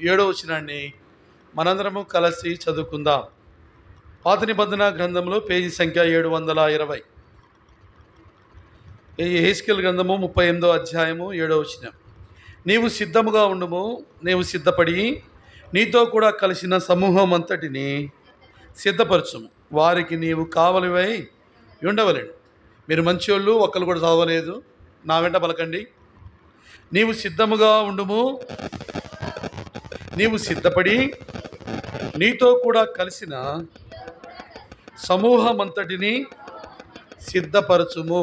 7వ వచనాన్ని మనందరము కలిసి చదువుకుందాం. పాత నిబంధన గ్రంథంలో పేజీ సంఖ్య 720. యెహెజ్కేలు గ్రంథము 38వ అధ్యాయము 7వ వచనం. నీవు సిద్ధముగా ఉండుము, నీవు సిద్ధపడి నీతో కూడా కలిసిన సమూహం అంతటిని సిద్ధపరచుము, వారికి నీవు కావలివై ఉండవలేను. మీరు మంచోళ్ళు, ఒక్కరు కూడా చావలేదు, నా వెంట పలకండి. నీవు సిద్ధముగా ఉండుము, నీవు సిద్ధపడి నీతో కూడా కలిసిన సమూహం అంతటిని సిద్ధపరచుము.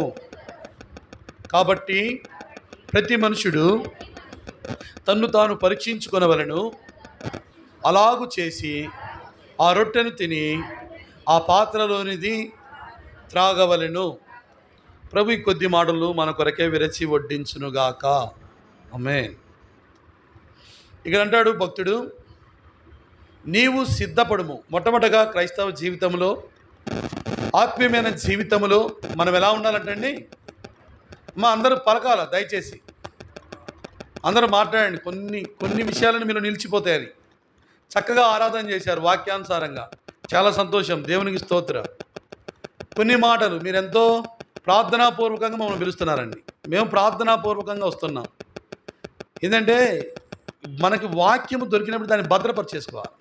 కాబట్టి ప్రతి మనుషుడు తన్ను తాను పరీక్షించుకొనవలెను. అలాగు చేసి ఆ రొట్టెను తిని ఆ పాత్రలోనిది త్రాగవలెను. ప్రభు ఈ కొద్ది మాటలు మన కొరకే విరచి వడ్డించునుగాక. ఆమేన్. ఇక్కడ అంటాడు భక్తుడు, నీవు సిద్ధపడుము. మొట్టమొదటగా క్రైస్తవ జీవితంలో, ఆత్మీయమైన జీవితంలో మనం ఎలా ఉండాలంటండి? అందరూ పలకాల, దయచేసి అందరూ మాట్లాడండి. కొన్ని విషయాలను మీరు నిలిచిపోతాయని. చక్కగా ఆరాధన చేశారు వాక్యానుసారంగా, చాలా సంతోషం, దేవునికి స్తోత్రం. కొన్ని మాటలు మీరెంతో ప్రార్థనాపూర్వకంగా మమ్మల్ని పిలుస్తున్నారండి. మేము ప్రార్థనాపూర్వకంగా వస్తున్నాం. ఏంటంటే మనకి వాక్యము దొరికినప్పుడు దాన్ని భద్రపరిచేసుకోవాలి,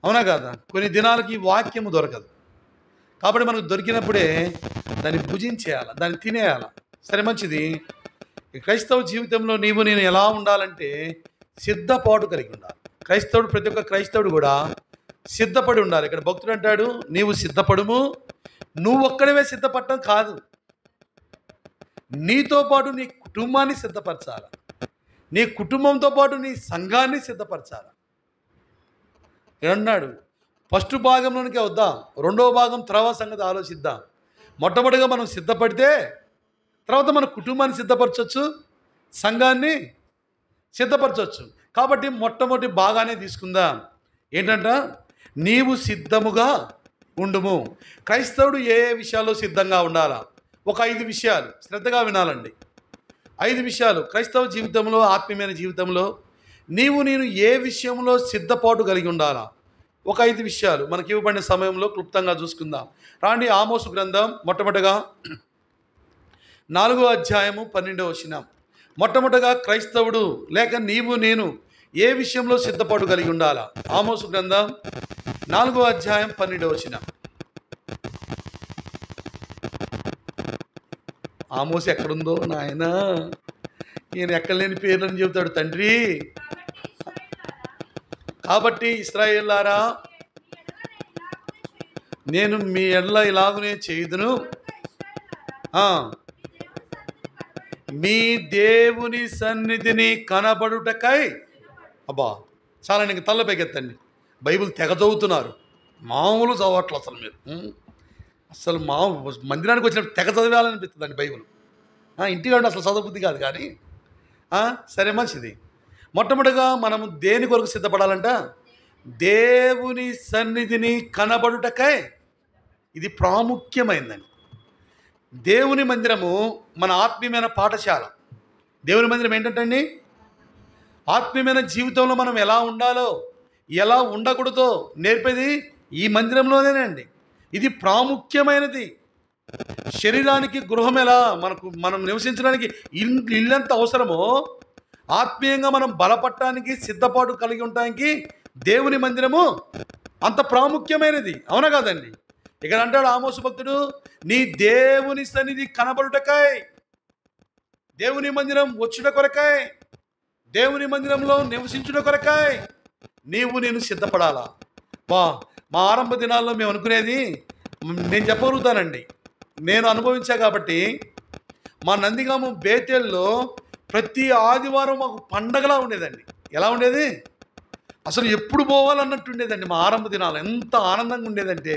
అవునా కాదా? కొన్ని దినాలకి వాక్యము దొరకదు, కాబట్టి మనకు దొరికినప్పుడే దాన్ని భుజించేయాలి, దాన్ని తినేయాలి. సరే, మంచిది. క్రైస్తవ జీవితంలో నీవు నేను ఎలా ఉండాలంటే సిద్ధపాటు కలిగి ఉండాలి. క్రైస్తవుడు, ప్రతి ఒక్క క్రైస్తవుడు కూడా సిద్ధపడి ఉండాలి. ఇక్కడ భక్తుడు అంటాడు, నీవు సిద్ధపడుము. నువ్వు ఒక్కడవే సిద్ధపడటం కాదు, నీతో పాటు నీ కుటుంబాన్ని సిద్ధపరచాలి, నీ కుటుంబంతో పాటు నీ సంఘాన్ని సిద్ధపరచాలి. అన్నాడు. ఫస్ట్ భాగంలోనికే వద్దాం, రెండవ భాగం తర్వాత సంగతి ఆలోచిద్దాం. మొట్టమొదటిగా మనం సిద్ధపడితే తర్వాత మన కుటుంబాన్ని సిద్ధపరచవచ్చు, సంఘాన్ని సిద్ధపరచవచ్చు. కాబట్టి మొట్టమొదటి భాగాన్ని తీసుకుందాం. ఏంటంట? నీవు సిద్ధముగా ఉండుము. క్రైస్తవుడు ఏ విషయాల్లో సిద్ధంగా ఉండాలా? ఒక 5 విషయాలు శ్రద్ధగా వినాలండి. 5 విషయాలు క్రైస్తవ జీవితంలో, ఆత్మీయమైన జీవితంలో నేను ఏ విషయంలో సిద్ధపాటు కలిగి ఉండాలా? ఒక 5 విషయాలు మనకి ఇవ్వబడిన సమయంలో క్లుప్తంగా చూసుకుందాం. రాండి, ఆమోసు గ్రంథం మొట్టమొదటిగా 4వ అధ్యాయము 12వ వచనం. మొట్టమొదటిగా క్రైస్తవుడు లేక నీవు నేను ఏ విషయంలో సిద్ధపాటు కలిగి ఉండాలా? ఆమోసు గ్రంథం 4వ అధ్యాయం 12వ వచనం. ఆమోసు ఎక్కడుందో నాయన, ఈయన ఎక్కడ లేని పేర్లని చెబుతాడు తండ్రి. కాబట్టి ఇశ్రాయేలులారా, నేను మీ ఎడల ఇలాగునే చేయుదును, మీ దేవుని సన్నిధిని కనబడుటకై. అబ్బా, చాలా నీకు తల్లపైకెత్తండి. బైబిల్ తెగ చదువుతున్నారు, మామూలు చదవట్లు అసలు మీరు. అసలు మందిరానికి వచ్చినప్పుడు తెగ చదివాలనిపిస్తుందండి బైబిల్. ఇంటికంటే అసలు చదవబుద్ధి కాదు. కానీ సరే, మంచిది. మొట్టమొదటిగా మనము దేని కొరకు సిద్ధపడాలంట? దేవుని సన్నిధిని కనబడుటకై. ఇది ప్రాముఖ్యమైందండి. దేవుని మందిరము మన ఆత్మీయమైన పాఠశాల. దేవుని మందిరం ఏంటంటే ఆత్మీయమైన జీవితంలో మనం ఎలా ఉండాలో, ఎలా ఉండకూడదో నేర్పేది ఈ మందిరంలోనేనండి. ఇది ప్రాముఖ్యమైనది. శరీరానికి గృహం ఎలా మనం నివసించడానికి ఇల్లంత అవసరమో, ఆత్మీయంగా మనం బలపడటానికి, సిద్ధపాటు కలిగి ఉండటానికి దేవుని మందిరము అంత ప్రాముఖ్యమైనది, అవునా కాదండి? ఇక్కడ అంటాడు ఆమోసు భక్తుడు, నీ దేవుని సన్నిధి కనబడుటకై, దేవుని మందిరం వచ్చుట కొరకై, దేవుని మందిరంలో నివసించుట కొరకై నేను సిద్ధపడాలా. మా ఆరంభ దినాల్లో మేము అనుకునేది, నేను చెప్పగలుగుతానండి, నేను అనుభవించా కాబట్టి. మా నందిగాము బేతేల్లో ప్రతి ఆదివారం మాకు పండగలా ఉండేదండి. ఎలా ఉండేది? అసలు ఎప్పుడు పోవాలన్నట్టు ఉండేదండి. మా ఆరంభ దినాలు ఎంత ఆనందంగా ఉండేదంటే,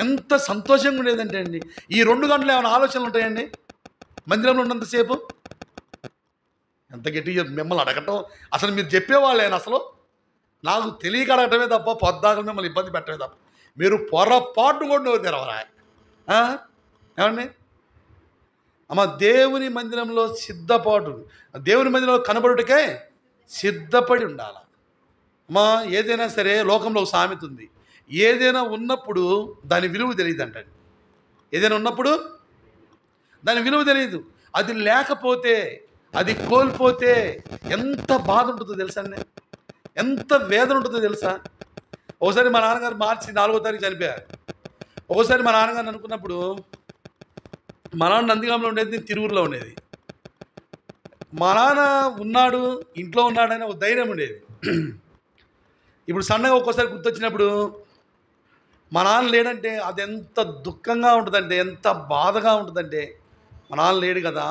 ఎంత సంతోషంగా ఉండేదంటే అండి, ఈ 2 గంటలు ఏమైనా ఆలోచనలు ఉంటాయండి మందిరంలో ఉన్నంతసేపు? ఎంత గట్టిగా మిమ్మల్ని అడగటం, అసలు మీరు చెప్పేవాళ్ళేనా? అసలు నాకు తెలియక అడగటమే తప్ప, పొద్దాకలు మిమ్మల్ని ఇబ్బంది పెట్టమే తప్ప, మీరు పొరపాటు కూడా నోరు తెరవరా? ఏమండి? అమ్మ, దేవుని మందిరంలో సిద్ధపాటు, దేవుని మందిరంలో కనబడుటకే సిద్ధపడి ఉండాలి. మా ఏదైనా సరే లోకంలో ఒక సామెత ఉంది, ఏదైనా ఉన్నప్పుడు దాని విలువ తెలియదు అంటండి. ఏదైనా ఉన్నప్పుడు దాని విలువ తెలియదు. అది లేకపోతే, అది కోల్పోతే ఎంత బాధ ఉంటుందో తెలుసా అండి, ఎంత వేదన ఉంటుందో తెలుసా. ఒకసారి మా నాన్నగారు మార్చి 4వ తారీఖు చనిపోయారు. ఒకసారి మా నాన్నగారిని అనుకున్నప్పుడు, మా నాన్న నందిగాంలో ఉండేది, నేను తిరువురులో ఉండేది. మా నాన్న ఉన్నాడు, ఇంట్లో ఉన్నాడని ఒక ధైర్యం ఉండేది. ఇప్పుడు సన్నగా ఒక్కోసారి గుర్తొచ్చినప్పుడు మా నాన్న లేడంటే అది ఎంత దుఃఖంగా ఉంటుందంటే, ఎంత బాధగా ఉంటుందంటే, మా నాన్న లేడు కదా.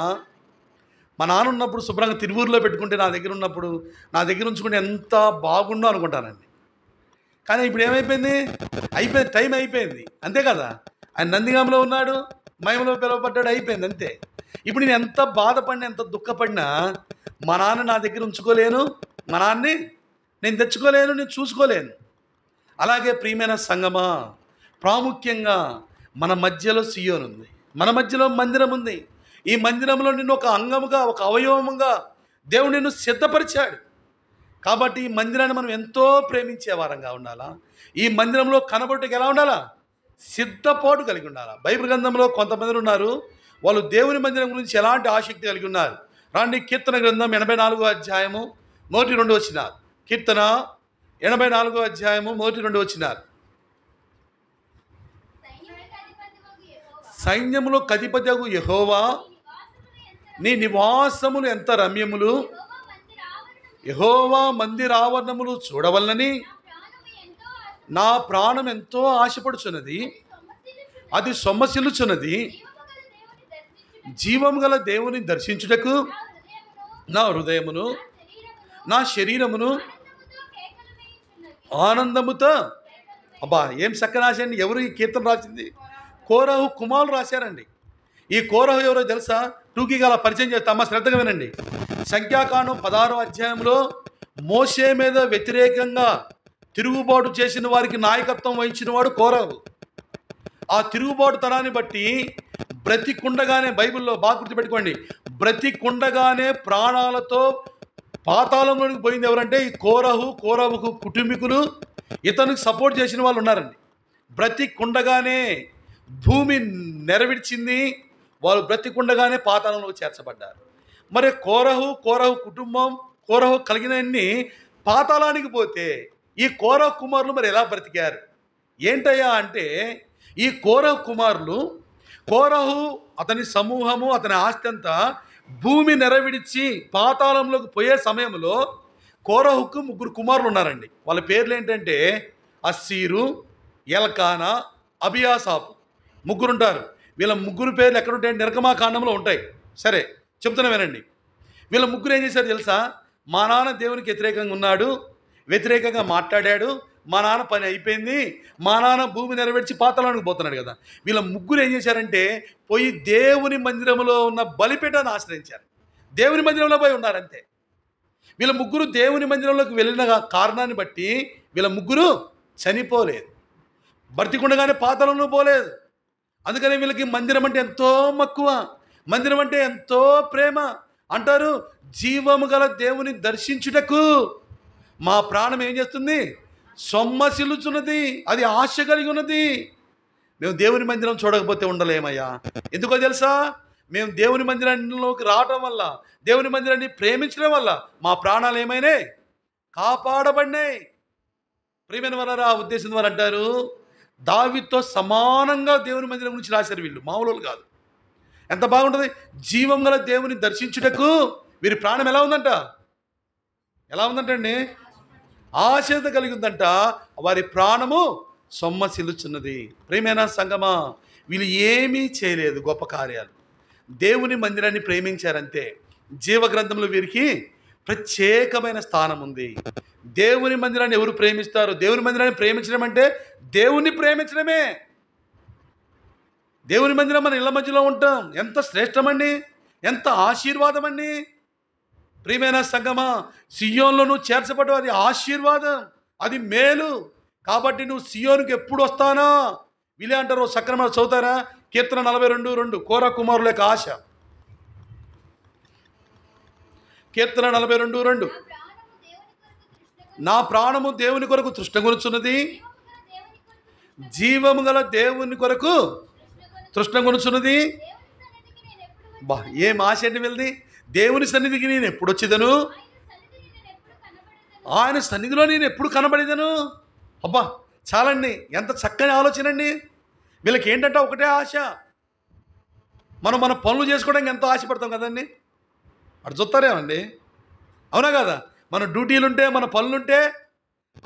మా నాన్న ఉన్నప్పుడు శుభ్రంగా తిరువూరులో పెట్టుకుంటే, నా దగ్గర ఉన్నప్పుడు నా దగ్గర ఉంచుకుంటే ఎంత బాగుండో అనుకుంటానండి. కానీ ఇప్పుడు ఏమైపోయింది, అయిపోయింది, టైం అయిపోయింది, అంతే కదా. ఆయన నందిగాంలో ఉన్నాడు, మహిమలో పిలువబడ్డాడు, అయిపోయింది అంతే. ఇప్పుడు నేను ఎంత బాధపడినా, ఎంత దుఃఖపడినా మా నాన్న నా దగ్గర ఉంచుకోలేను, మా నాన్నని నేను తెచ్చుకోలేను, నేను చూసుకోలేను. అలాగే ప్రియమైన సంగమా, ప్రాముఖ్యంగా మన మధ్యలో సియోను ఉంది, మన మధ్యలో మందిరం ఉంది. ఈ మందిరంలో నిన్ను ఒక అంగముగా, ఒక అవయవముగా దేవుడు నిన్ను సిద్ధపరిచాడు. కాబట్టి ఈ మందిరాన్ని మనం ఎంతో ప్రేమించే వారంగా ఉండాలా. ఈ మందిరంలో కనబడుటకు ఎలా ఉండాలా, సిద్ధపాటు కలిగి ఉండాలా. బైబిల్ గ్రంథంలో కొంతమంది ఉన్నారు, వాళ్ళు దేవుని మందిరం గురించి ఎలాంటి ఆసక్తి కలిగి ఉన్నారు. రాండి, కీర్తన గ్రంథం 84వ అధ్యాయము 1-2 వచనాలు. కీర్తన 84వ అధ్యాయము 1-2 వచనాలు. సైన్యములో కధిపతియగు యెహోవా, నీ నివాసములు ఎంత రమ్యములు, యెహోవా మందిరావరణములు చూడవలనని నా ప్రాణం ఎంతో ఆశపడుచున్నది. అది సొమ్మసిల్లుచున్నది. జీవము గల దేవుని దర్శించుటకు నా హృదయమును, నా శరీరమును ఆనందముతో. అబ్బా, ఏం చక్కగా రాశారండి. ఎవరు ఈ కీర్తన రాసింది? కోరహు కుమారులు రాశారండి. ఈ కోరహు ఎవరో తెలుసా? టూకీగా అలా పరిచయం చేస్తామా, శ్రద్ధగా వినండి. సంఖ్యాకాండం 16వ అధ్యాయంలో మోషే మీద వ్యతిరేకంగా తిరుగుబాటు చేసిన వారికి నాయకత్వం వహించిన వాడు కోరహు. ఆ తిరుగుబాటు తరాన్ని బట్టి బ్రతికుండగానే, బైబిల్లో బాగా గుర్తుపెట్టుకోండి, బ్రతికుండగానే ప్రాణాలతో పాతాళంలోనికి పోయింది ఎవరంటే ఈ కోరహుకు కుటుంబీకులు, ఇతనికి సపోర్ట్ చేసిన వాళ్ళు ఉన్నారండి. బ్రతికుండగానే భూమి నెరవిడిచింది, వాళ్ళు బ్రతికుండగానే పాతాళంలోకి చేర్చబడ్డారు. మరి కోరహు కుటుంబం, కోరహు కలిగినన్ని పాతాళానికి పోతే ఈ కోరహు కుమారులు మరి ఎలా బ్రతికారు ఏంటయ్యా అంటే, ఈ కోరహు కుమారులు, కోరహు అతని సమూహము, అతని ఆస్తి అంతా భూమి నెరవిడిచి పాతాళంలోకి పోయే సమయంలో కోరహుకు 3 కుమారులు ఉన్నారండి. వాళ్ళ పేర్లు ఏంటంటే అస్సీరు, ఎల్కానా, అబియాసాపు. 3 ఉంటారు. వీళ్ళ 3 పేర్లు ఎక్కడ ఉంటాయంటే నిర్గమాకాండంలో ఉంటాయి. సరే చెప్తున్నా వినండి. వీళ్ళ 3 ఏం చేశారు తెలుసా? మా నాన్న దేవునికి వ్యతిరేకంగా ఉన్నాడు, వ్యతిరేకంగా మాట్లాడాడు, మా నాన్న పని అయిపోయింది, మా నాన్న భూమి నెరవేర్చి పాతాళానికి పోతున్నాడు కదా. వీళ్ళ 3 ఏం చేశారంటే పోయి దేవుని మందిరంలో ఉన్న బలిపీఠాన్ని ఆశ్రయించారు. దేవుని మందిరంలో పోయి ఉన్నారంతే. వీళ్ళ 3 దేవుని మందిరంలోకి వెళ్ళిన కారణాన్ని బట్టి వీళ్ళ 3 చనిపోలేదు, బ్రతికుండగానే పాతాళంలో పోలేదు. అందుకని వీళ్ళకి మందిరం అంటే ఎంతో మక్కువ, మందిరం అంటే ఎంతో ప్రేమ. అంటారు, జీవము గల దేవుని దర్శించుటకు మా ప్రాణం ఏం చేస్తుంది, సొమ్మసిల్లుచున్నది, అది ఆశ కలిగి ఉన్నది. మేము దేవుని మందిరం చూడకపోతే ఉండలేమయ్యా. ఎందుకో తెలుసా? మేము దేవుని మందిరంలోకి రావటం వల్ల, దేవుని మందిరాన్ని ప్రేమించడం వల్ల మా ప్రాణాలు ఏమైనాయి, కాపాడబడినాయి. ప్రియమైన వారా, ఆ ఉద్దేశం ద్వారా అంటారు, దావీదుతో సమానంగా దేవుని మందిరం గురించి రాశారు వీళ్ళు, మామూలు కాదు. ఎంత బాగుంటుంది. జీవం గల దేవుని దర్శించుటకు వీరి ప్రాణం ఎలా ఉందంట, ఎలా ఉందంటండి, ఆశత కలిగి ఉందంట. వారి ప్రాణము సొమ్మసిల్లుచున్నది. ప్రియమైన సంగమా, వీళ్ళు ఏమీ చేయలేదు గొప్ప కార్యాలు, దేవుని మందిరాన్ని ప్రేమించారంతే. జీవగ్రంథంలో వీరికి ప్రత్యేకమైన స్థానం ఉంది. దేవుని మందిరాన్ని ఎవరు ప్రేమిస్తారు? దేవుని మందిరాన్ని ప్రేమించడం అంటే దేవుణ్ణి ప్రేమించడమే. దేవుని మందిరం మన ఇళ్ళ మధ్యలో ఉంటాం, ఎంత శ్రేష్టమండి, ఎంత ఆశీర్వాదం అండి. ప్రియమైన సంగమా, సియోన్లో నువ్వు చేర్చబడ్డావు, అది ఆశీర్వాదం, అది మేలు. కాబట్టి నువ్వు సియోనుకి ఎప్పుడు వస్తానా? వీళ్ళే అంటారు, సక్రమంగా చదువుతారా? కీర్తన 42:2 కోర కుమారుల యొక్క ఆశ. కీర్తన 42:2. నా ప్రాణము దేవుని కొరకు తృష్ణగొనుచున్నది, జీవము గల దేవుని కొరకు తృష్ణగొనుచున్నది. బా, ఏం ఆశ అండి వెళ్ళి, దేవుని సన్నిధికి నేను ఎప్పుడు వచ్చేదను, ఆయన సన్నిధిలో నేను ఎప్పుడు కనబడేదను. అబ్బా చాలండి, ఎంత చక్కని ఆలోచన అండి. వీళ్ళకి ఏంటంటే ఒకటే ఆశ, మనం మన పనులు చేసుకోవడానికి ఎంతో ఆశపడతాం కదండి. అటు చూస్తారేమండి, అవునా కదా? మన డ్యూటీలుంటే, మన పనులుంటే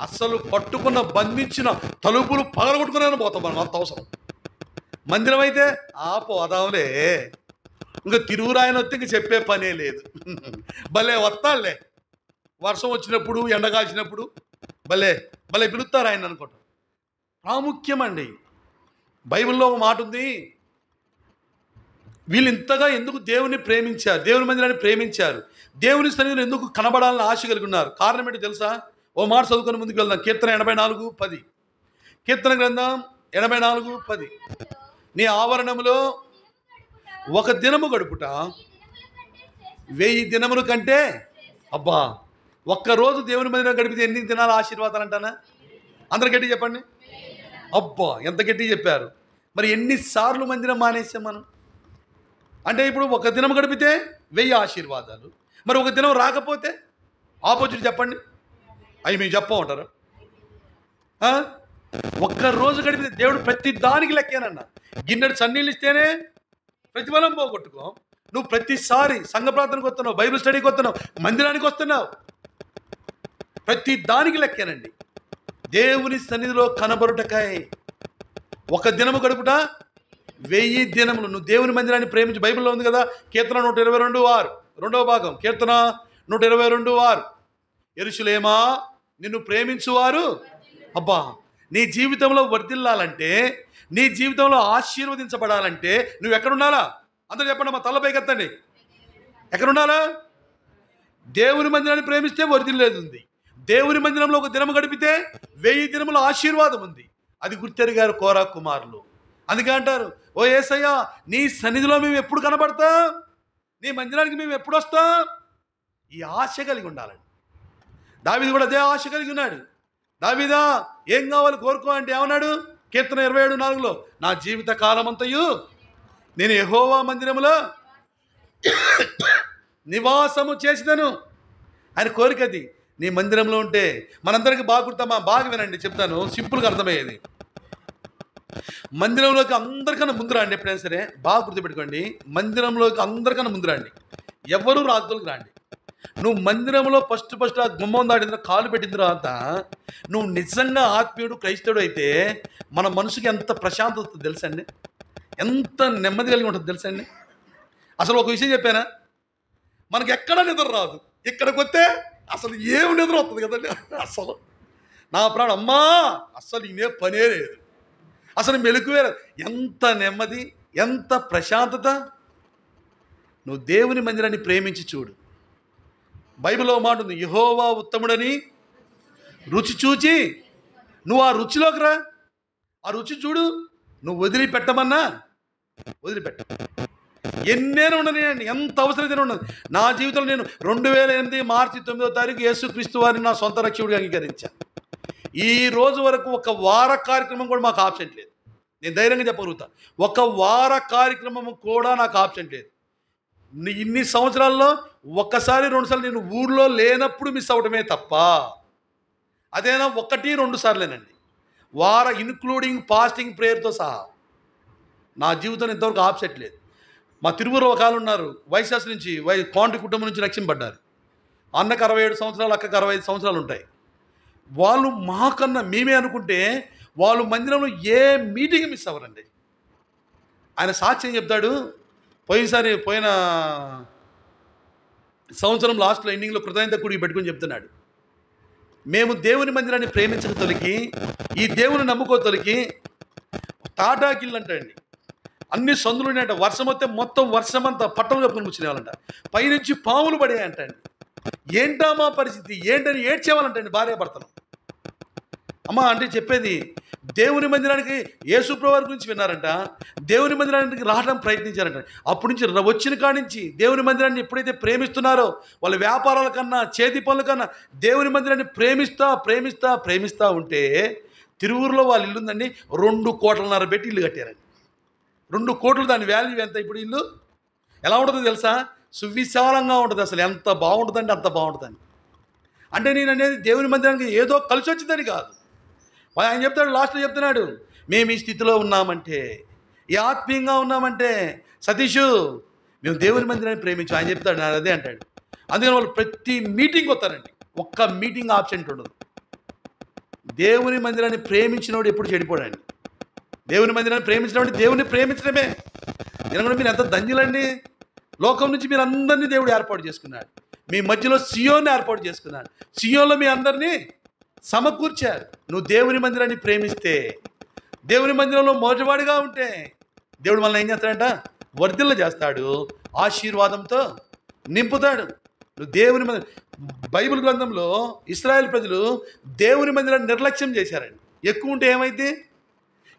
అస్సలు పట్టుకున్న బంధించిన తలుపులు పగలగొట్టుకునే పోతాం మనం, అంత అవసరం. మందిరం అయితే పోదాంలే, ఇంకా తిరువురు ఆయన వస్తే ఇంక చెప్పే పనే లేదు. భలే వస్తాడులే, వర్షం వచ్చినప్పుడు, ఎండ కాల్చినప్పుడు భలే భలే పిలుస్తారు ఆయన అనుకుంటాం. ప్రాముఖ్యమండి. బైబిల్లో ఒక మాట ఉంది, వీళ్ళు ఇంతగా ఎందుకు దేవుని ప్రేమించారు, దేవుని మందిరాన్ని ప్రేమించారు, దేవుని సన్నిధిలో ఎందుకు కనబడాలని ఆశ కలిగి ఉన్నారు? కారణం ఏంటో తెలుసా? ఓ మాట చదువుకొని ముందుకు వెళ్దాం. కీర్తన 84:10. కీర్తన గ్రంథం 84:10. నీ ఆవరణములో ఒక దినము గడుపుట 1000 దినముల కంటే. అబ్బా, ఒక్కరోజు దేవుని మందిరం గడిపితే ఎన్ని దినాల ఆశీర్వాదాలు అంటానా? అందరు గట్టి చెప్పండి. అబ్బా, ఎంత గట్టి చెప్పారు. మరి ఎన్నిసార్లు మందిరం మానేసాం మనం? అంటే ఇప్పుడు ఒక దినం గడిపితే 1000 ఆశీర్వాదాలు, మరి ఒక దినం రాకపోతే ఆపోజిట్ చెప్పండి. అవి మేము చెప్పమంటారు. ఒక్కరోజు గడిపితే దేవుడు ప్రతి దానికి లెక్కేనన్న. గిన్నెడు చన్నీళ్ళు ఇస్తేనే ప్రతిఫలం పోగొట్టుకో. నువ్వు ప్రతిసారి సంఘ ప్రార్థనకు వస్తున్నావు, బైబిల్ స్టడీకి వస్తున్నావు, మందిరానికి వస్తున్నావు, ప్రతి దానికి లెక్కేనండి. దేవుని సన్నిధిలో కనబరుటకాయ ఒక దినము గడుపుట 1000 దినములు. నువ్వు దేవుని మందిరాన్ని ప్రేమించి, బైబిల్లో ఉంది కదా, కీర్తన 122:6, 2వ భాగం, కీర్తన 122:6. యెరూషలేమా నిన్ను ప్రేమించువారు. అబ్బా, నీ జీవితంలో వర్ధిల్లాలంటే, నీ జీవితంలో ఆశీర్వదించబడాలంటే నువ్వు ఎక్కడుండాలా? అందరూ చెప్పండి, మా తలపైకి ఎత్తండి. ఎక్కడుండాలా? దేవుని మందిరాన్ని ప్రేమిస్తే వర్ధిల్లేది ఉంది. దేవుని మందిరంలో ఒక దినము గడిపితే 1000 దినముల ఆశీర్వాదం ఉంది. అది గుర్తెరిగారు కోరా కుమారులు. అందుకే అంటారు, ఓ యేసయ్యా నీ సన్నిధిలో మేము ఎప్పుడు కనబడతాం, నీ మందిరానికి మేము ఎప్పుడు వస్తాం. ఈ ఆశ కలిగి ఉండాలండి. దావీదు కూడా అదే ఆశ కలిగి ఉన్నాడు. దావీదా ఏం కావాలి కోరుకో అంటే ఏమన్నాడు? కీర్తన 27:4, నా జీవిత కాలమంతయు నేను యెహోవా మందిరములో నివాసము చేసిదను. ఆయన కోరిక అది. నీ మందిరంలో ఉంటే మనందరికీ బాగా గుర్తమ్మా, బాగా వినండి చెప్తాను, సింపుల్గా అర్థమయ్యేది. మందిరంలోకి అందరికన్నా ముందు రండి. ఎప్పుడైనా సరే బాగా గుర్తుపెట్టుకోండి, మందిరంలోకి అందరికన్నా ముందు రండి. ఎవరు రాజులకు రండి. నువ్వు మందిరంలో ఫస్ట్ ఆ గుమ్మం దాటిన తర్వాత, కాలు పెట్టిన తర్వాత నువ్వు నిజంగా ఆత్మీయుడు క్రైస్తవుడు అయితే మన మనసుకి ఎంత ప్రశాంతత తెలుసండి, ఎంత నెమ్మది కలిగి ఉంటుంది తెలుసండి. అసలు ఒక విషయం చెప్పానా, మనకి ఎక్కడ నిద్ర రాదు, ఇక్కడికి వస్తే అసలు ఏమి నిద్ర వస్తుంది కదండి. అసలు నా ప్రాణం అమ్మా, అసలు ఇనే పనే లేదు, అసలు మెలకువే లేదు. ఎంత నెమ్మది, ఎంత ప్రశాంతత. నువ్వు దేవుని మందిరాన్ని ప్రేమించి చూడు. బైబిల్లో మాట ఉంది, యెహోవా ఉత్తముడని రుచి చూచి. నువ్వు ఆ రుచిలోకి రా, ఆ రుచి చూడు. నువ్వు వదిలిపెట్టమన్నా వదిలిపెట్ట. ఎన్నేనో ఉండనండి, ఎంత అవసరమైతే ఉండదు. నా జీవితంలో నేను 2008 మార్చి 9వ తారీఖు యేసుక్రీస్తు వారిని నా సొంత రక్షకుడిగా అంగీకరించాను. ఈ రోజు వరకు ఒక వార కార్యక్రమం కూడా మాకు ఆబ్సెంట్ లేదు. నేను ధైర్యంగా చెప్పగలుగుతా, ఒక వార కార్యక్రమం కూడా నాకు ఆబ్సెంట్ లేదు. ఇన్ని సంవత్సరాల్లో ఒక్కసారి 2 సార్లు నేను ఊర్లో లేనప్పుడు మిస్ అవటమే తప్ప, అదేనా 1-2 సార్లేనండి. వార ఇన్క్లూడింగ్ ఫాస్టింగ్ ప్రేయర్తో సహా నా జీవితం ఇంతవరకు ఆబ్సెంట్ లేదు. మా తిరువురు ఒక వాళ్ళు ఉన్నారు, వైశాస్ నుంచి, కాంటి కుటుంబం నుంచి రక్షింపడ్డారు. అన్నకు 67 సంవత్సరాలు, అక్కకు 65 సంవత్సరాలు ఉంటాయి. వాళ్ళు మాకన్నా మేమే అనుకుంటే వాళ్ళు మందిరంలో ఏ మీటింగ్ మిస్ అవ్వరండి. ఆయన సాక్ష్యం చెప్తాడు. పోయిన సంవత్సరం లాస్ట్లో ఎండింగ్లో కృతజ్ఞత కూడికి పెట్టుకుని చెప్తున్నాడు, మేము దేవుని మందిరాన్ని ప్రేమించక తొలికి, ఈ దేవుని నమ్ముకో తొలికి తాటాకిళ్ళు అంటండి, అన్ని సందులు ఉన్నాయంట. వర్షం వస్తే మొత్తం వర్షమంతా పట్టలు కప్పుకొని కూర్చునేవాళ్ళంట. పైనుంచి పాములు పడేయంటండి. ఏంటా మా పరిస్థితి ఏంటని ఏడ్చేవాళ్ళంటండి భార్యాభర్తలు. అమ్మ అంటే చెప్పేది, దేవుని మందిరానికి యేసుప్రభు గురించి విన్నారంట, దేవుని మందిరానికి రావడానికి ప్రయత్నించారంట. అప్పటి నుంచి వచ్చిన కాడి నుంచి దేవుని మందిరాన్ని ఎప్పుడైతే ప్రేమిస్తున్నారో, వాళ్ళ వ్యాపారాల కన్నా చేతి పనుల కన్నా దేవుని మందిరాన్ని ప్రేమిస్తా ప్రేమిస్తా ప్రేమిస్తూ ఉంటే, తిరువూరులో వాళ్ళ ఇల్లు ఉందండి, 2,50,00,000 పెట్టి ఇల్లు కట్టారండి. 2 కోట్లు దాని వాల్యూ ఎంత? ఇప్పుడు ఇల్లు ఎలా ఉంటుందో తెలుసా? సువిశాలంగా ఉంటుంది. అసలు ఎంత బాగుంటుందంటే అంత బాగుంటుందండి. అంటే నేను అనేది దేవుని మందిరానికి ఏదో కలిసి వచ్చిందని కాదు. ఆయన చెప్తాడు, లాస్ట్లో చెప్తున్నాడు, మేము ఈ స్థితిలో ఉన్నామంటే, ఈ ఆత్మీయంగా ఉన్నామంటే, సతీషు మేము దేవుని మందిరాన్ని ప్రేమించాం. ఆయన చెప్తాడు, నా అదే అంటాడు. అందుకని వాళ్ళు ప్రతి మీటింగ్ వస్తారండి, ఒక్క మీటింగ్ ఆబ్సెంట్ ఉండదు. దేవుని మందిరాన్ని ప్రేమించినవాడు ఎప్పుడు చెడిపోడండి. దేవుని మందిరాన్ని ప్రేమించినవాడు దేవుని ప్రేమించడమే. ఎందుకంటే మీరు ఎంత ధన్యులండి. లోకం నుంచి మీరు అందరినీ దేవుడు ఏర్పాటు చేసుకున్నాడు. మీ మధ్యలో సియోన్ని ఏర్పాటు చేసుకున్నాడు. సియోన్లో మీ అందరినీ సమకూర్చారు. నువ్వు దేవుని మందిరాన్ని ప్రేమిస్తే, దేవుని మందిరంలో మొదటివాడిగా ఉంటే, దేవుడు మనల్ని ఏం చేస్తాడంట? వర్ధిల్ల చేస్తాడు, ఆశీర్వాదంతో నింపుతాడు. నువ్వు దేవుని మందిరం, బైబిల్ గ్రంథంలో ఇశ్రాయేల్ ప్రజలు దేవుని మందిరాన్ని నిర్లక్ష్యం చేశారండి. ఎక్కువ ఉంటే ఏమైంది?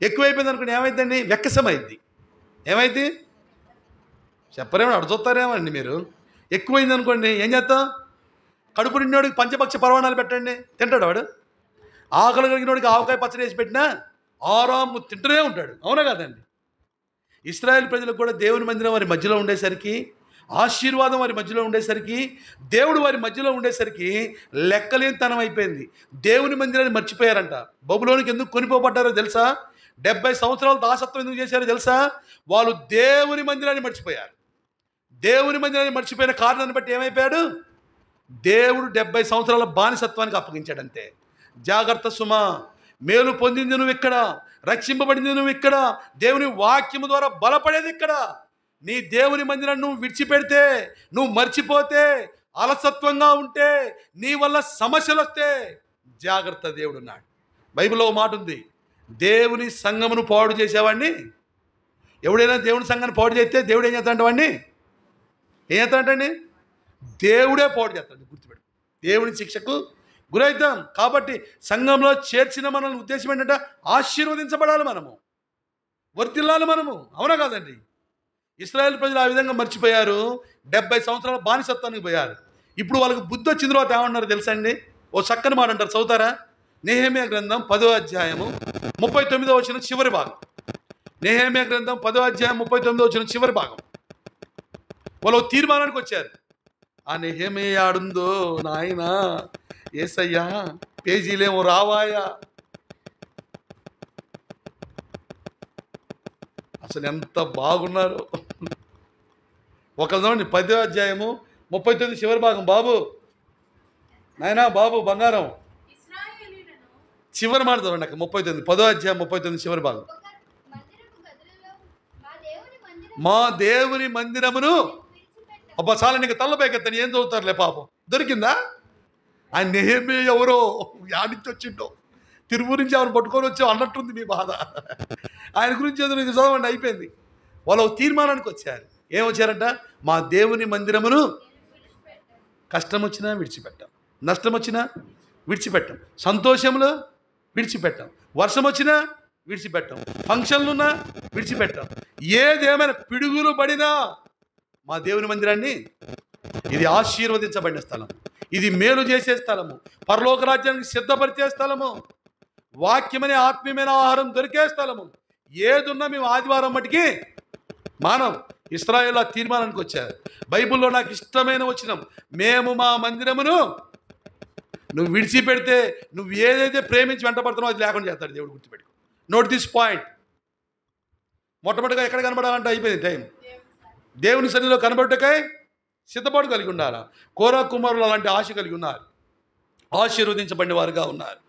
ఎక్కువైపోయింది అనుకోండి, ఏమైందండి? వెక్కసమైంది. ఏమైంది చెప్పరేమో, అడుగుతారేమో మీరు. ఎక్కువైంది అనుకోండి, ఏం చేస్తాం? కడుపు నిండినోడికి పంచపక్ష పరవాణాలు పెట్టండి, తింటాడు వాడు. ఆకలి కలిగినోడికి ఆవకాయ పచ్చడి వేసి పెట్టినా ఆరాము తింటూనే ఉంటాడు. అవునా కాదండి? ఇశ్రాయేల్ ప్రజలకు కూడా దేవుని మందిరం వారి మధ్యలో ఉండేసరికి, ఆశీర్వాదం వారి మధ్యలో ఉండేసరికి, దేవుడు వారి మధ్యలో ఉండేసరికి లెక్కలేనితనం అయిపోయింది. దేవుని మందిరాన్ని మర్చిపోయారంట. బబులోనికి ఎందుకు కొనిపోబడ్డారో తెలుసా? 70 సంవత్సరాలు దాసత్వం ఎందుకు చేశారో తెలుసా? వాళ్ళు దేవుని మందిరాన్ని మర్చిపోయారు. దేవుని మందిరాన్ని మర్చిపోయిన కారణాన్ని బట్టి ఏమైపోయాడు? దేవుడు 70 సంవత్సరాల బానిసత్వానికి అప్పగించాడంతే. జాగ్రత్త సుమా, మేలు పొందింది నువ్వు ఇక్కడ, రక్షింపబడింది నువ్వు ఇక్కడ, దేవుని వాక్యము ద్వారా బలపడేది ఇక్కడ. నీ దేవుని మందిరాన్ని నువ్వు విడిచిపెడితే, నువ్వు మర్చిపోతే, అలసత్వంగా ఉంటే, నీ వల్ల సమస్యలు వస్తే జాగ్రత్త. దేవుడు ఉన్నాడు. బైబిల్లో మాట ఉంది, దేవుని సంఘమును పాడు చేసేవాడిని, ఎవడైనా దేవుని సంఘాన్ని పాడు చేస్తే దేవుడు ఏం చేస్తాడంటే వాడిని ఏం చేస్తాడంటండి? దేవుడే పాడు చేస్తాడు. గుర్తుపెట్టు, దేవుని శిక్షకు గురవుతాం. కాబట్టి సంఘంలో చేర్చిన మనల్ని ఉద్దేశం ఏంటంటే ఆశీర్వదించబడాలి, మనము వర్తిల్లాలి మనము. అవునా కాదండి? ఇశ్రాయేల్ ప్రజలు ఆ విధంగా మర్చిపోయారు. 70 సంవత్సరాల బానిసత్వానికి పోయారు. ఇప్పుడు వాళ్ళకి బుద్ధి వచ్చిన తర్వాత ఏమన్నారు తెలుసా అండి? ఓ చక్కని మాట అంటారు, చదువుతారా? నెహెమ్యా గ్రంథం 10వ అధ్యాయము 39వ వచనం చివరి భాగం. నెహెమ్యా గ్రంథం 10వ అధ్యాయం 39వ వచనం చివరి భాగం. వాళ్ళు తీర్మానానికి వచ్చారు. ఆ నెహెమ్యా ఆడుందో నాయన ఏసయ్యా, పేజీలేమో రావాయా, అసలు ఎంత బాగున్నారు. ఒకళ్ళ 10వ అధ్యాయము 39 చివరి భాగం. బాబు నాయనా, బాబు బంగారం, చివరి మాట చదవండి. 39 10వ అధ్యాయం 39 చివరి భాగం. మా దేవుని మందిరమును, అబ్బా చాలా నీకు తల్లపైకెత్తని ఏం చదువుతారులే పాపం. దొరికిందా? ఆయన నెహెమ్యా ఎవరో యాడికి వచ్చిండో, తిరుమల నుంచి ఎవరు పట్టుకొని వచ్చో అన్నట్టుంది మీ బాధ. ఆయన గురించి ఏదో నీకు చదవండి, అయిపోయింది. వాళ్ళు తీర్మానానికి వచ్చారు. ఏమొచ్చారంట? మా దేవుని మందిరమును కష్టం వచ్చినా విడిచిపెట్టాం, నష్టం వచ్చినా విడిచిపెట్టాం, సంతోషంలో విడిచిపెట్టాం, వర్షం వచ్చినా విడిచిపెట్టాం, ఫంక్షన్లున్నా విడిచిపెట్టాం, ఏదేమైనా పిడుగులు పడినా మా దేవుని మందిరాన్ని, ఇది ఆశీర్వదించబడిన స్థలం, ఇది మేలు చేసే స్థలము, పరలోక రాజ్యానికి సిద్ధపరిచే స్థలము, వాక్యమనే ఆత్మీయమైన ఆహారం దొరికే స్థలము. ఏదున్నా మేము ఆదివారం మటుకి మానవం. ఇశ్రాయేలు ఆ తీర్మానానికి వచ్చారు. బైబిల్లో నాకు ఇష్టమైన వచనం, మేము మా మందిరమును నువ్వు విడిచిపెడితే, నువ్వు ఏదైతే ప్రేమించి వెంటబడుతున్నావు అది లేకుండా చేస్తాడు దేవుడు. గుర్తుపెట్టుకో. Note this point. మొట్టమొదటిగా ఎక్కడ కనబడాలంటే అయిపోయింది టైం. దేవుని సన్నిధిలో కనబడుటకై సిద్ధపాటు కలిగి ఉండాలి. కోరా కుమారులు అలాంటి ఆశ కలిగి ఉన్నారు, ఆశీర్వదించబడిన వారుగా ఉన్నారు.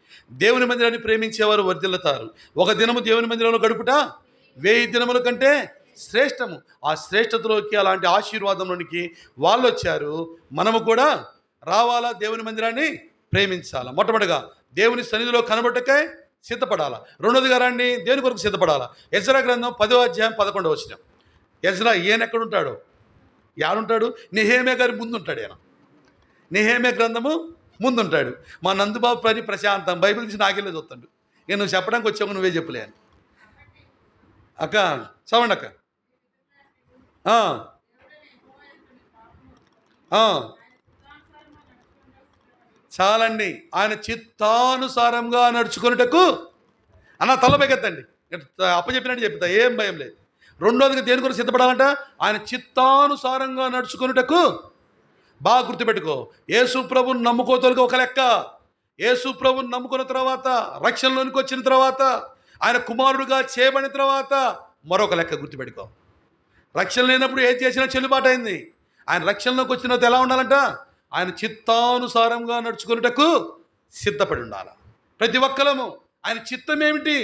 దేవుని మందిరాన్ని ప్రేమించేవారు వర్ధిల్లుతారు. ఒక దినము దేవుని మందిరంలో గడుపుట 1000 దినముల కంటే శ్రేష్టము. ఆ శ్రేష్టతలోకి, అలాంటి ఆశీర్వాదంలోనికి వాళ్ళు వచ్చారు. మనము కూడా రావాలా, దేవుని మందిరాన్ని ప్రేమించాలా. మొట్టమొదటిగా దేవుని సన్నిధిలో కనబడుటకై సిద్ధపడాలా. రెండోదిగా రండి, దేవుని కొరకు సిద్ధపడాలా. ఎజ్రా గ్రంథం 10వ అధ్యాయం 11వ వచనం. ఎజ్రా ఈయన ఎక్కడుంటాడు? యాడుంటాడు? నెహెమ్యా గారి ముందు ఉంటాడు. ఈయన నెహెమ్యా గ్రంథము ముందుంటాడు. మా నందుబాబు పని ప్రశాంతం బైబిల్ తీసి నాకెళ్ళే చూస్తాడు. ఇక నువ్వు చెప్పడానికి వచ్చావు, నువ్వే చెప్పలే అని. అక్క చదవండి అక్క. చాలండి. ఆయన చిత్తానుసారంగా నడుచుకున్నటకు అన్న తలపైకెత్తండి, అప్పచెప్పినట్టు చెప్తా, ఏం భయం లేదు. రెండోదిగా దేని కొరకు సిద్ధపడాలంట? ఆయన చిత్తానుసారంగా నడుచుకున్నటకు. బాగా గుర్తుపెట్టుకో, యేసు ప్రభువుని నమ్ముకోతోలికి ఒక లెక్క, యేసు ప్రభువుని నమ్ముకున్న తర్వాత, రక్షణలోనికి వచ్చిన తర్వాత, ఆయన కుమారుడుగా చేయబడిన తర్వాత మరొక లెక్క గుర్తుపెట్టుకో. రక్షణ లేనప్పుడు ఏది చేసినా చెల్లుబాటు అయింది. ఆయన రక్షణలోకి వచ్చిన తర్వాత ఎలా ఉండాలంట? ఆయన చిత్తానుసారంగా నడుచుకున్నటకు సిద్ధపడి ఉండాలి. ప్రతి ఒక్కరము ఆయన చిత్తం ఏమిటి,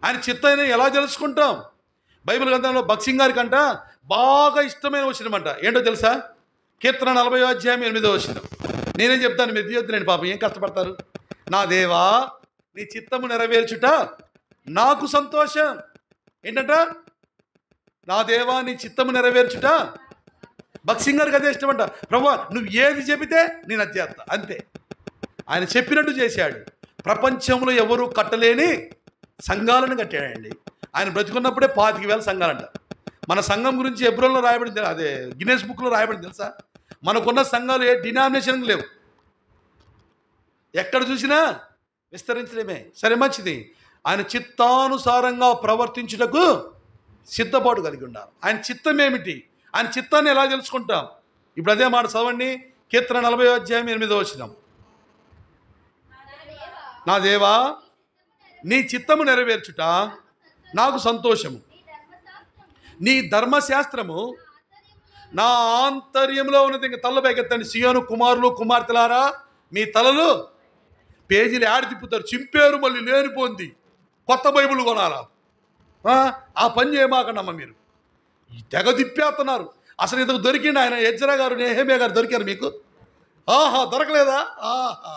ఆయన చిత్తాన్ని ఎలా తెలుసుకుంటాం? బైబిల్ గ్రంథంలో భక్సింగ్ గారికి అంట బాగా ఇష్టమైన వచనమంట. ఏంటో తెలుసా? కీర్తన 40:8. నేనేం చెప్తాను, మీరు తీయొద్దులేండి పాపం, ఏం కష్టపడతారు. నా దేవా నీ చిత్తము నెరవేర్చుట నాకు సంతోషం. ఏంటంట? నా దేవా నీ చిత్తము నెరవేర్చుట. భక్సింగ్ గారికి అదే ఇష్టమంట. ప్రభువా నువ్వు ఏది చెబితే నేను అది చేస్తా, అంతే. ఆయన చెప్పినట్టు చేశాడు. ప్రపంచంలో ఎవరు కట్టలేని సంఘాలను కట్టాడండి. ఆయన బ్రతుకున్నప్పుడే 25,000 సంఘాలంట. మన సంఘం గురించి ఎబ్రోల్లో రాయబడింది, అదే గిన్నెస్ బుక్లో రాయబడింది తెలుసా? మనకున్న సంఘాలు ఏ డినామినేషన్ లేవు, ఎక్కడ చూసినా విస్తరించడమే. సరే మంచిది. ఆయన చిత్తానుసారంగా ప్రవర్తించుటకు సిద్ధపాటు కలిగి ఉండాలి. ఆయన చిత్తం ఏమిటి, ఆయన చిత్తాన్ని ఎలా తెలుసుకుంటాం? ఇప్పుడు అదే మాట చదవండి, కీర్తన 40:8. నా దేవా నీ చిత్తము నెరవేర్చుట నాకు సంతోషము, నీ ధర్మశాస్త్రము నా ఆంతర్యంలో ఉన్నది. ఇంక తల్ల పైకెత్తండి. సియోను కుమారులు కుమార్తెలారా మీ తలలు పేజీలు యాడి తిప్పుతారు, చింపేరు, మళ్ళీ లేనిపోంది కొత్త బైబిల్ కొనాలా? ఆ పని చేయమాకండమ్మ మీరు. ఈ తెగ తిప్పేస్తున్నారు. అసలు ఇంతకు దొరికింది ఆయన ఎజ్రా గారు, నెహెమ్యా గారు దొరికారు మీకు? ఆహా దొరకలేదా? ఆహా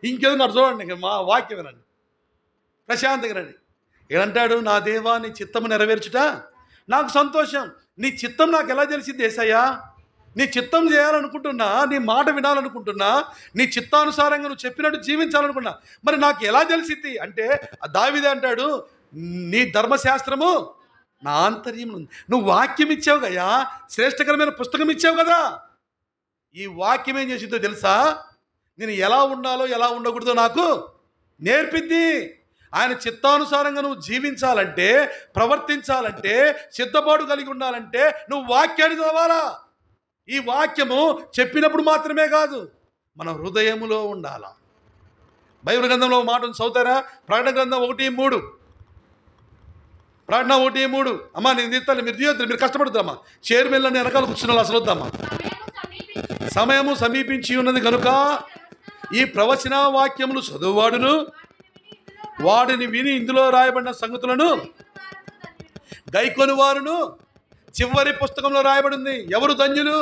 ఇంకేదో నాకు చూడండి, మా వాక్యం వినండి, ప్రశాంతంగా రండి. ఏమంటాడు? నా దేవా నీ చిత్తము నెరవేర్చుట నాకు సంతోషం. నీ చిత్తం నాకు ఎలా తెలిసింది యేసయ్యా? నీ చిత్తం చేయాలనుకుంటున్నా, నీ మాట వినాలనుకుంటున్నా, నీ చిత్తానుసారంగా నువ్వు చెప్పినట్టు జీవించాలనుకున్నా, మరి నాకు ఎలా తెలిసింది అంటే దావీదే అంటాడు, నీ ధర్మశాస్త్రము నా ఆంతర్యం ఉంది. నువ్వు వాక్యం ఇచ్చావు గయ్యా, శ్రేష్టకరమైన పుస్తకం ఇచ్చావు కదా. ఈ వాక్యం ఏం చేసిందో తెలుసా? నేను ఎలా ఉండాలో ఎలా ఉండకూడదో నాకు నేర్పిద్ది. ఆయన చిత్తానుసారంగా నువ్వు జీవించాలంటే, ప్రవర్తించాలంటే, సిద్ధపాటు కలిగి ఉండాలంటే నువ్వు వాక్యాన్ని చదవాలా. ఈ వాక్యము చెప్పినప్పుడు మాత్రమే కాదు, మన హృదయములో ఉండాలా. బైబిల్ గ్రంథంలో మాటను చదువుతారా? ప్రకటన గ్రంథం 1:3. ప్రకటన 1:3. అమ్మా నేను తీస్తాను, మీరు తీయొద్దు, మీరు కష్టపడుతామా. చైర్మన్లని వెనకాల కూర్చున్న అసలు వద్దామా. సమయము సమీపించి ఉన్నది కనుక ఈ ప్రవచన వాక్యములు చదువువాడును వాడిని విని ఇందులో రాయబడిన సంగతులను గైకొని వారును. చివరి పుస్తకంలో రాయబడింది ఎవరు ధన్యులు,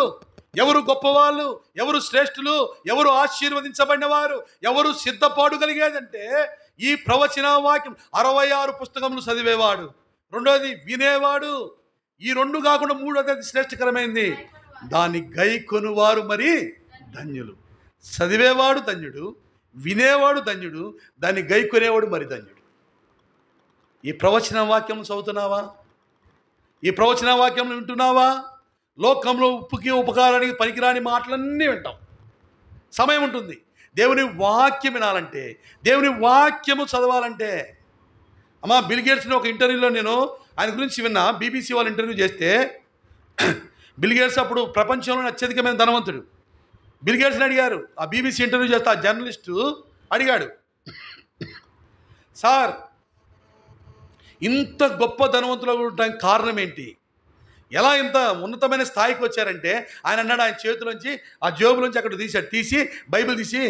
ఎవరు గొప్పవాళ్ళు, ఎవరు శ్రేష్ఠులు, ఎవరు ఆశీర్వదించబడిన వారు, ఎవరు సిద్ధపాటు కలిగేదంటే ఈ ప్రవచన వాక్యం. 66 పుస్తకములు చదివేవాడు, రెండోది వినేవాడు, ఈ రెండు కాకుండా మూడోది అది శ్రేష్టకరమైంది, దాన్ని గైకొనువారు మరి ధన్యులు. చదివేవాడు ధన్యుడు, వినేవాడు ధన్యుడు, దాన్ని గైకొనేవాడు మరి ధన్యుడు. ఈ ప్రవచన వాక్యం చదువుతున్నావా? ఈ ప్రవచన వాక్యం వింటున్నావా? లోకంలో ఉప్పుకి ఉపకారానికి పనికిరాని మాటలన్నీ వింటాం. సమయం ఉంటుంది. దేవుని వాక్యం వినాలంటే, దేవుని వాక్యము చదవాలంటే. అమ్మా బిల్ గేట్స్ని ఒక ఇంటర్వ్యూలో నేను ఆయన గురించి విన్నా. బీబీసీ వాళ్ళు ఇంటర్వ్యూ చేస్తే బిల్ గేట్స్ అప్పుడు ప్రపంచంలోనే అత్యధికమైన ధనవంతుడు. బిల్ గేట్స్ని అడిగారు, ఆ బీబీసీ ఇంటర్వ్యూ చేస్తే ఆ జర్నలిస్టు అడిగాడు, సార్ ఇంత గొప్ప ధనవంతులు ఉండడానికి కారణం ఏంటి, ఎలా ఇంత ఉన్నతమైన స్థాయికి వచ్చారంటే ఆయన అన్నాడు, ఆయన చేతిలోంచి ఆ జేబులోంచి అక్కడ తీసి బైబిల్ తీసి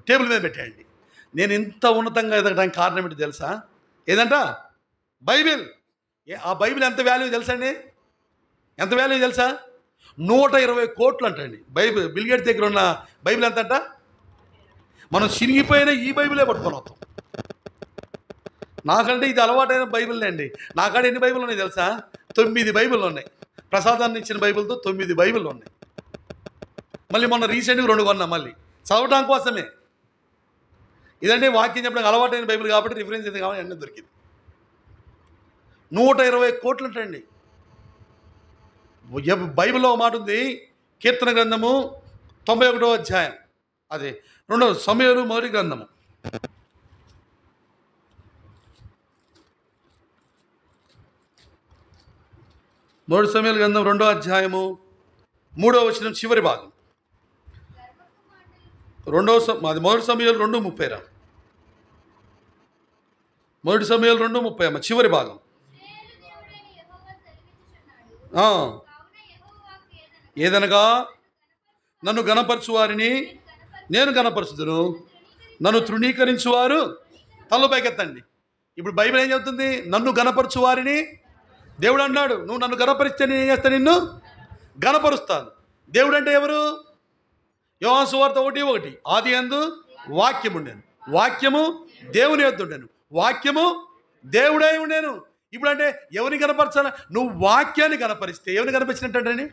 టేబుల్ మీద పెట్టాడండి. నేను ఇంత ఉన్నతంగా ఎదగడానికి కారణం ఏంటి తెలుసా? ఏదంట బైబిల్. ఆ బైబిల్ ఎంత వాల్యూ తెలుసా అండి? ఎంత వాల్యూ తెలుసా? 120 కోట్లు అంటండి బైబిల్. బిల్ గేట్స్ దగ్గర ఉన్న బైబిల్ ఎంత అంట? మనం చిరిగిపోయిన ఈ బైబిలే పట్టుకొని వస్తాం. నాకంటే ఇది అలవాటైన బైబిల్ అండి. నాకాడ ఎన్ని బైబిల్ ఉన్నాయి తెలుసా? 9 బైబిల్ ఉన్నాయి. ప్రసాదాన్ని ఇచ్చిన బైబిల్తో 9 బైబిల్ ఉన్నాయి. మళ్ళీ మొన్న రీసెంట్గా 2 కొన్నా. మళ్ళీ చదవటం కోసమే. ఇదంటే వాక్యం చెప్పడానికి అలవాటైన బైబిల్ కాబట్టి రిఫరెన్స్ ఇది కాబట్టి అన్నీ దొరికింది. 120 కోట్లు అంటండి. బైబిల్లో మాట ఉంది, కీర్తన గ్రంథము 91వ అధ్యాయం, అదే 2 సమూయేలు మొదటి గ్రంథము 2వ అధ్యాయము 3వ వచనం చివరి భాగం. అది 1 సమూయేలు 2:30 రా. 1 సమూయేలు 2:30 అమ్మ, చివరి భాగం. ఏదనగా నన్ను గణపరచు వారిని నేను గణపరచుదును, నన్ను తృణీకరించువారు తల పైకెత్తండి. ఇప్పుడు బైబిల్ ఏం చెబుతుంది? నన్ను గణపరచు వారిని దేవుడు అన్నాడు. నువ్వు నన్ను గణపరిస్తే నేను ఏం చేస్తాను? నిన్ను గణపరుస్తాను. దేవుడు అంటే ఎవరు? యోహాను సువార్త 1:1, ఆది యందు వాక్యము ఉండెను, వాక్యము దేవుని యొద్ద ఉండెను, వాక్యము దేవుడై ఉండెను. ఇప్పుడు అంటే ఎవరిని గణపరచాలా? నువ్వు వాక్యాన్ని గణపరిస్తే ఎవరిని గణపరిచినట్టండి?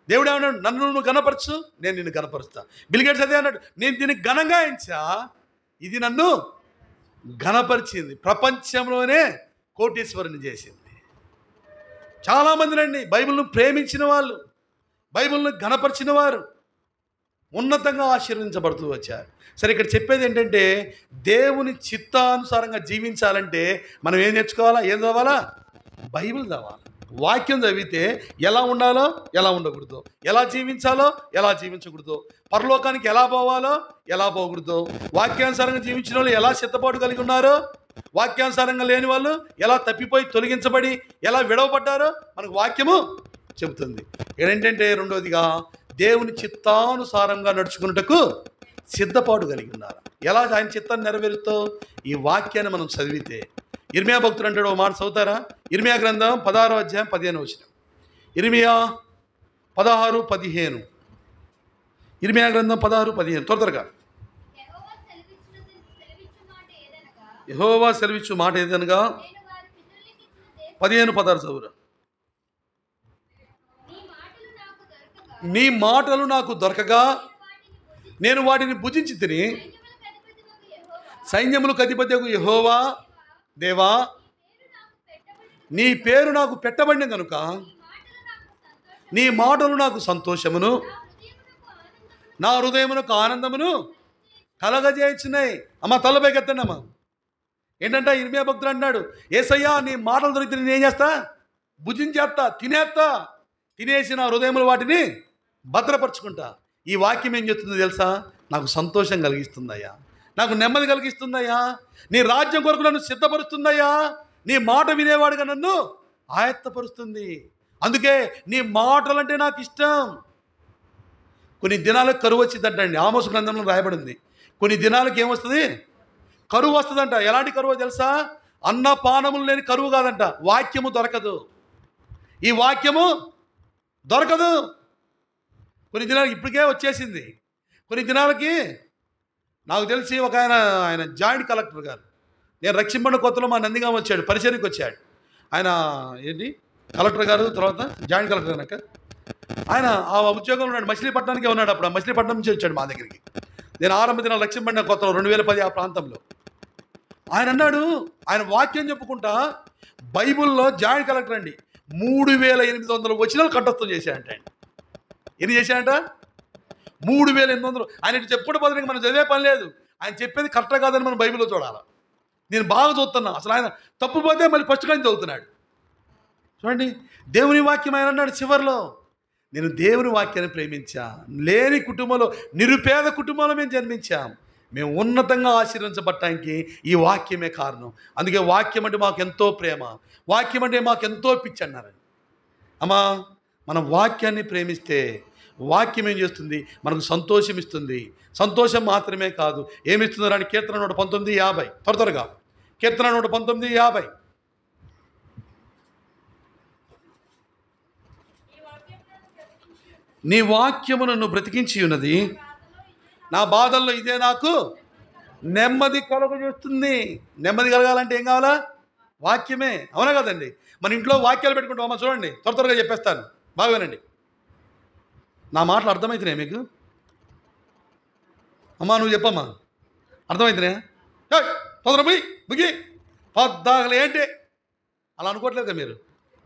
దేవుడు ఏమన్నాడు? నన్ను నువ్వు గణపరచు, నేను నిన్ను గణపరుస్తా. బిల్ గేట్స్ అదే అన్నాడు, నేను దీన్ని ఘనంగా ఎంచా, ఇది నన్ను ఘనపరిచింది, ప్రపంచంలోనే కోటీశ్వరుని చేసింది. చాలామంది రండి బైబిల్ను ప్రేమించిన వాళ్ళు, బైబిల్ను ఘనపరిచిన వారు ఉన్నతంగా ఆశీర్వదించబడుతూ వచ్చారు. సరే, ఇక్కడ చెప్పేది ఏంటంటే దేవుని చిత్తానుసారంగా జీవించాలంటే మనం ఏం నేర్చుకోవాలా? ఏం చదవాలా? బైబిల్ చదవాలి. వాక్యం చదివితే ఎలా ఉండాలో ఎలా ఉండకూడదో, ఎలా జీవించాలో ఎలా జీవించకూడదో, పరలోకానికి ఎలా పోవాలో ఎలా పోకూడదో, వాక్యానుసారంగా జీవించిన వాళ్ళు ఎలా సిద్ధపాటు కలిగి ఉన్నారో, వాక్యానుసారంగా లేని వాళ్ళు ఎలా తప్పిపోయి తొలగించబడి ఎలా విడవబడ్డారో మనకు వాక్యము చెబుతుంది. ఏంటంటే రెండోదిగా దేవుని చిత్తానుసారంగా నడుచుకున్నటకు సిద్ధపాటు కలిగి ఉన్నారు. ఎలా ఆయన చిత్తాన్ని నెరవేరుతో? ఈ వాక్యాన్ని మనం చదివితే. ఇర్మియా భక్తుడు అంటాడు, ఓ మాట చదువుతారా? ఇర్మియా గ్రంథం 16వ అధ్యాయం 15వ వచనం. ఇర్మియా 16:15. ఇర్మియా గ్రంథం 16:15. త్వరగా. యెహోవా సెలవిచ్చు మాట ఏదనగా 15:16 చదువురా. నీ మాటలు నాకు దొరకగా నేను వాటిని భుజించి తిని, సైన్యములకు అధిపతియగు యెహోవా దేవా, నీ పేరు నాకు పెట్టబడిన కనుక నీ మాటలు నాకు సంతోషమును, నా హృదయమునకు ఆనందమును కలగజేయుచున్నాయి. అమ్మ తలపైకెత్తండి అమ్మ. ఏంటంటే ఇర్మియా భక్తుడు అన్నాడు, యేసయ్యా నీ మాటలు దొరికితే నేను ఏం చేస్తా? భుజించేస్తా, తినేస్తా, తినేసి నా హృదయములు వాటిని భద్రపరుచుకుంటా. ఈ వాక్యం ఏం చెప్తుందో తెలుసా? నాకు సంతోషం కలిగిస్తుందయ్యా, నాకు నెమ్మది కలిగిస్తుందయ్యా, నీ రాజ్యం కొరకు నన్ను సిద్ధపరుస్తుందయ్యా, నీ మాట వినేవాడుగా నన్ను ఆయత్తపరుస్తుంది. అందుకే నీ మాటలంటే నాకు ఇష్టం. కొన్ని దినాలకు కరువు వచ్చిందంటండి. ఆమోసు గ్రంథంలో రాయబడింది. కొన్ని దినాలకు ఏమొస్తుంది? కరువు వస్తుందంట. ఎలాంటి కరువు తెలుసా? అన్న పానములు లేని కరువు కాదంట. వాక్యము దొరకదు. ఈ వాక్యము దొరకదు. కొన్ని దినాలకి ఇప్పటికే వచ్చేసింది. కొన్ని దినాలకి నాకు తెలిసి ఒక ఆయన జాయింట్ కలెక్టర్ గారు, నేను రక్షింపండి కొత్తలో మా నందిగామ వచ్చాడు, పరిచర్యకు వచ్చాడు. ఆయన ఏంటి కలెక్టర్ గారు, తర్వాత జాయింట్ కలెక్టర్ కనుక ఆయన ఆ ఉద్యోగంలో ఉన్నాడు. మచిలీపట్నానికే ఉన్నాడు. అప్పుడు ఆ మచిలీపట్నం నుంచి వచ్చాడు మా దగ్గరికి. నేను ఆరంభ దినాలు రక్షింపండి కొత్తలో 2010 ఆ ప్రాంతంలో. ఆయన అన్నాడు, ఆయన వాక్యం చెప్పుకుంటా బైబిల్లో జాయింట్ కలెక్టర్ అండి 3800 వచనాలు కంఠస్థం చేశాడంట. ఆయన ఎన్ని చేశాడంట? 3800. ఆయన ఇటు చెప్పుకుంటే పోతే మనం చదివే పని లేదు. ఆయన చెప్పేది కరెక్టా కాదని మనం బైబిల్లో చూడాలి. నేను బాగా చదువుతున్నా. అసలు ఆయన తప్పుపోతే మళ్ళీ ఫస్ట్ కానీ చదువుతున్నాడు. చూడండి, దేవుని వాక్యం ఆయన అన్నాడు చివరిలో, నేను దేవుని వాక్యాన్ని ప్రేమించా. లేని కుటుంబంలో, నిరుపేద కుటుంబంలో మేము జన్మించాం. మేము ఉన్నతంగా ఆశీర్వించబడటానికి ఈ వాక్యమే కారణం. అందుకే వాక్యం అంటే మాకు ఎంతో ప్రేమ, వాక్యం అంటే మాకు ఎంతో పిచ్చి అన్నారండి. అమ్మా, మనం వాక్యాన్ని ప్రేమిస్తే వాక్యం ఏం చేస్తుంది? మనకు సంతోషం ఇస్తుంది. సంతోషం మాత్రమే కాదు, ఏమిస్తుందో రాని. కీర్తన 119:50. త్వరగా కీర్తన 119:50. నీ వాక్యము నన్ను బ్రతికించి ఉన్నది, నా బాధల్లో ఇదే నాకు నెమ్మది కలుగజేస్తుంది. నెమ్మది కలగాలంటే ఏం కావాలా? వాక్యమే. అవునా కదండి? మన ఇంట్లో వాక్యాలు పెట్టుకుంటాం. అమ్మ చూడండి, త్వరగా చెప్పేస్తాను, బాగా వినండి. నా మాటలు అర్థమవుతున్నాయి మీకు? అమ్మా నువ్వు చెప్పమ్మా, అర్థమైందినే, తొందర పోయి ముగి పొద్దాగలే ఏంటి అలా అనుకోవట్లేదు కదా మీరు.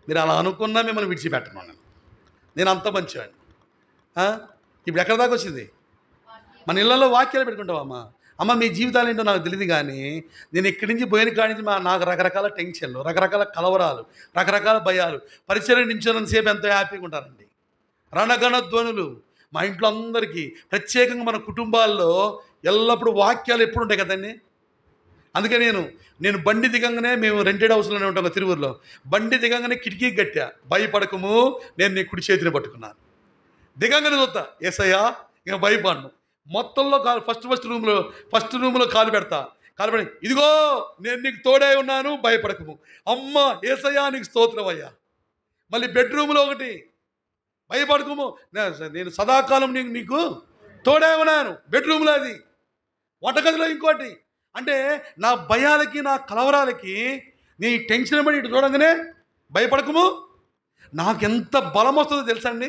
మీరు అలా అనుకున్నా మిమ్మల్ని విడిచిపెట్టను నేను అంత మంచివాడిని. ఇప్పుడు ఎక్కడి దాకా వచ్చింది? మన ఇళ్ళల్లో వాక్యాలు పెట్టుకుంటావమ్మా. అమ్మ మీ జీవితాలు ఏంటో నాకు తెలియదు, కానీ నేను ఇక్కడి నుంచి పోయిన కాడి నుంచి నాకు రకరకాల టెన్షన్లు, రకరకాల కలవరాలు, రకరకాల భయాలు. పరిచయం నించున్నంతసేపు ఎంతో హ్యాపీగా ఉంటారండి. రణగణ ధ్వనులు మా ఇంట్లో అందరికీ, ప్రత్యేకంగా మన కుటుంబాల్లో ఎల్లప్పుడూ వాక్యాలు ఎప్పుడు ఉంటాయి కదండి. అందుకే నేను బండి దిగంగానే, మేము రెంటెడ్ హౌస్లోనే ఉంటాం తిరువురులో, బండి దిగంగానే కిటికీ కట్టా, భయపడకము నేను నీ కుడి చేతిని పట్టుకున్నాను. దిగంగానే చూస్తా ఏసయ్యా, ఇక భయపడను. మొత్తంలో ఫస్ట్ రూమ్లో కాలు పెడతా, కాలు పెడి ఇదిగో నేను నీకు తోడే ఉన్నాను, భయపడకము. అమ్మ ఏసయ్యా నీకు స్తోత్రం అయ్యా. మళ్ళీ బెడ్రూమ్లో ఒకటి, భయపడకము నేను సదాకాలం నీకు తోడే ఉన్నాను, బెడ్రూమ్లో అది. వంటగదిలో ఇంకోటి. అంటే నా భయాలకి, నా కలవరాలకి, నీ టెన్షన్ పడి ఇటు చూడంగానే భయపడకము. నాకెంత బలం వస్తుందో తెలుసా అండి.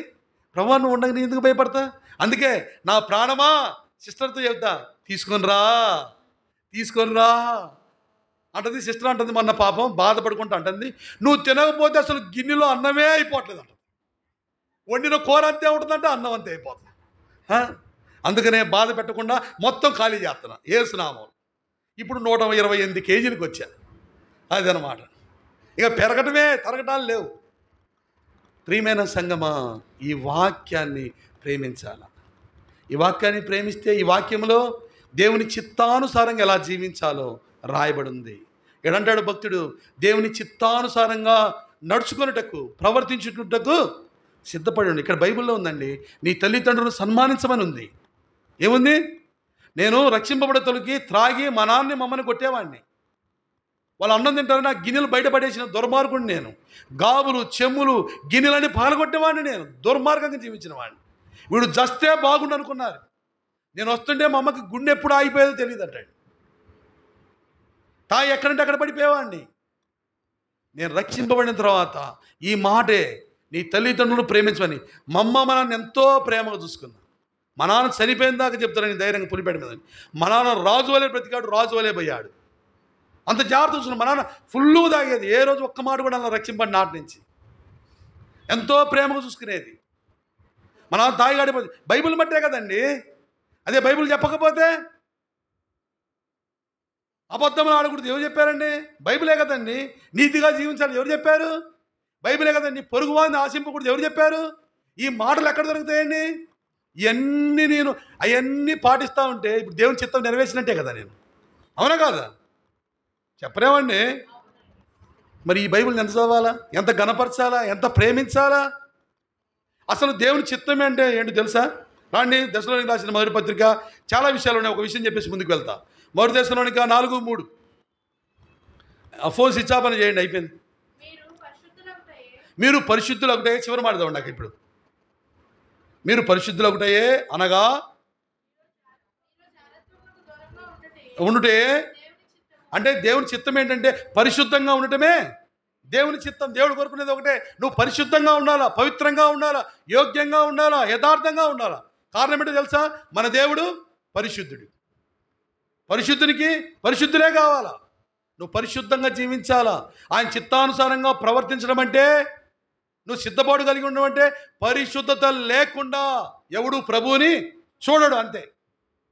ప్రభువా నువ్వు ఉండగా నేను ఎందుకు భయపడతా? అందుకే నా ప్రాణమా సిస్టర్తో చెప్తా, తీసుకొని రా అంటది. సిస్టర్ అంటుంది, మొన్న పాపం బాధపడుకుంటా అంటుంది, నువ్వు తినకపోతే అసలు గిన్నెలో అన్నమే అయిపోవట్లేదు అంట. వండిన కూర అంతే ఉంటుందంటే అన్నం అంతే అయిపోతుంది. అందుకనే బాధ పెట్టకుండా మొత్తం ఖాళీ చేస్తున్నా ఏసునామం. ఇప్పుడు 128 కేజీలకు వచ్చా. అదనమాట. ఇక పెరగటమే, తరగటాలు లేవు. ప్రియమైన సంగమా, ఈ వాక్యాన్ని ప్రేమించాల. ఈ వాక్యాన్ని ప్రేమిస్తే ఈ వాక్యంలో దేవుని చిత్తానుసారంగా ఎలా జీవించాలో రాయబడి ఉంది. ఎడంటాడు భక్తుడు, దేవుని చిత్తానుసారంగా నడుచుకున్నటకు, ప్రవర్తించుకున్నటకు సిద్ధపడి ఉండి. ఇక్కడ బైబిల్లో ఉందండి, నీ తల్లిదండ్రులను సన్మానించమని ఉంది. ఏముంది? నేను రక్షింపబడే తొలికి త్రాగి మా నాన్నని మమ్మల్ని కొట్టేవాడిని. వాళ్ళు అన్నం తింటారు, నా గిన్నెలు బయటపడేసిన దుర్మార్గుడిని నేను. గాబులు, చెమ్ములు, గిన్నెలన్నీ పాల్గొట్టేవాడిని నేను. దుర్మార్గంగా జీవించిన వాడిని. వీడు జస్తే బాగుండు అనుకున్నారు. నేను వస్తుంటే మా అమ్మకి గుండె ఎప్పుడు ఆగిపోయేదో తెలియదు అంటాడు. తాయి ఎక్కడంటే అక్కడ పడిపోయేవాడిని. నేను రక్షింపబడిన తర్వాత ఈ మాటే, నీ తల్లిదండ్రులను ప్రేమించమని. మా అమ్మ మా నాన్న ఎంతో ప్రేమగా చూసుకున్నా. మా నాన్న చనిపోయిన దాకా చెప్తారని ధైర్యంగా పులిపేట మీద. మా నాన్న రాజు వలే బ్రతికాడు, రాజు వలే పోయాడు. అంత జాగ్రత్త చూసుకున్నాను. మా నాన్న ఫుల్లు తాగేది, ఏ రోజు ఒక్క మాట కూడా అలా రక్షింపడి నాటి నుంచి. ఎంతో ప్రేమగా చూసుకునేది. మా నాన్న తాగిగాడిపోతే బైబిల్ బట్టే కదండి. అదే బైబిల్ చెప్పకపోతే అబద్ధం ఆడకూడదు ఎవరు చెప్పారండి? బైబిలే కదండి. నీతిగా జీవించాలి ఎవరు చెప్పారు? బైబిలే కదండి. పొరుగు వారిని ఆశింపకూడదు ఎవరు చెప్పారు? ఈ మాటలు ఎక్కడ దొరుకుతాయండి? ఇవన్నీ నేను అవన్నీ పాటిస్తూ ఉంటే ఇప్పుడు దేవుని చిత్తం నెరవేర్చినట్టే కదా నేను. అవునా కాదా? చెప్పరేమండి. మరి ఈ బైబిల్ని ఎంత చదవాలా, ఎంత ఘనపరచాలా, ఎంత ప్రేమించాలా? అసలు దేవుని చిత్తం అంటే ఏంటో తెలుసా? రాండి, దశలోనికి రాసిన మొదటి పత్రిక చాలా విషయాలు ఉన్నాయి. ఒక విషయం చెప్పేసి ముందుకు వెళ్తా. మొదటి దశలోనిక 4:3. ఆ ఫోన్ స్విచ్ ఆఫ్ అని చేయండి, అయిపోయింది. మీరు పరిశుద్ధులు ఒకటే, చివరి మాడదాం నాకు ఇప్పుడు. మీరు పరిశుద్ధులు ఒకటే అనగా ఉండుటే, అంటే దేవుని చిత్తం ఏంటంటే పరిశుద్ధంగా ఉండటమే దేవుని చిత్తం. దేవుడు కోరుకునేది ఒకటే, నువ్వు పరిశుద్ధంగా ఉండాలా, పవిత్రంగా ఉండాలా, యోగ్యంగా ఉండాలా, యథార్థంగా ఉండాలా. కారణం ఏంటో తెలుసా? మన దేవుడు పరిశుద్ధుడు. పరిశుద్ధునికి పరిశుద్ధులే కావాలా. నువ్వు పరిశుద్ధంగా జీవించాలా. ఆయన చిత్తానుసారంగా ప్రవర్తించడం అంటే, నువ్వు సిద్ధపాటు కలిగి ఉండడం అంటే, పరిశుద్ధత లేకుండా ఎవడు ప్రభువుని చూడడు. అంతే.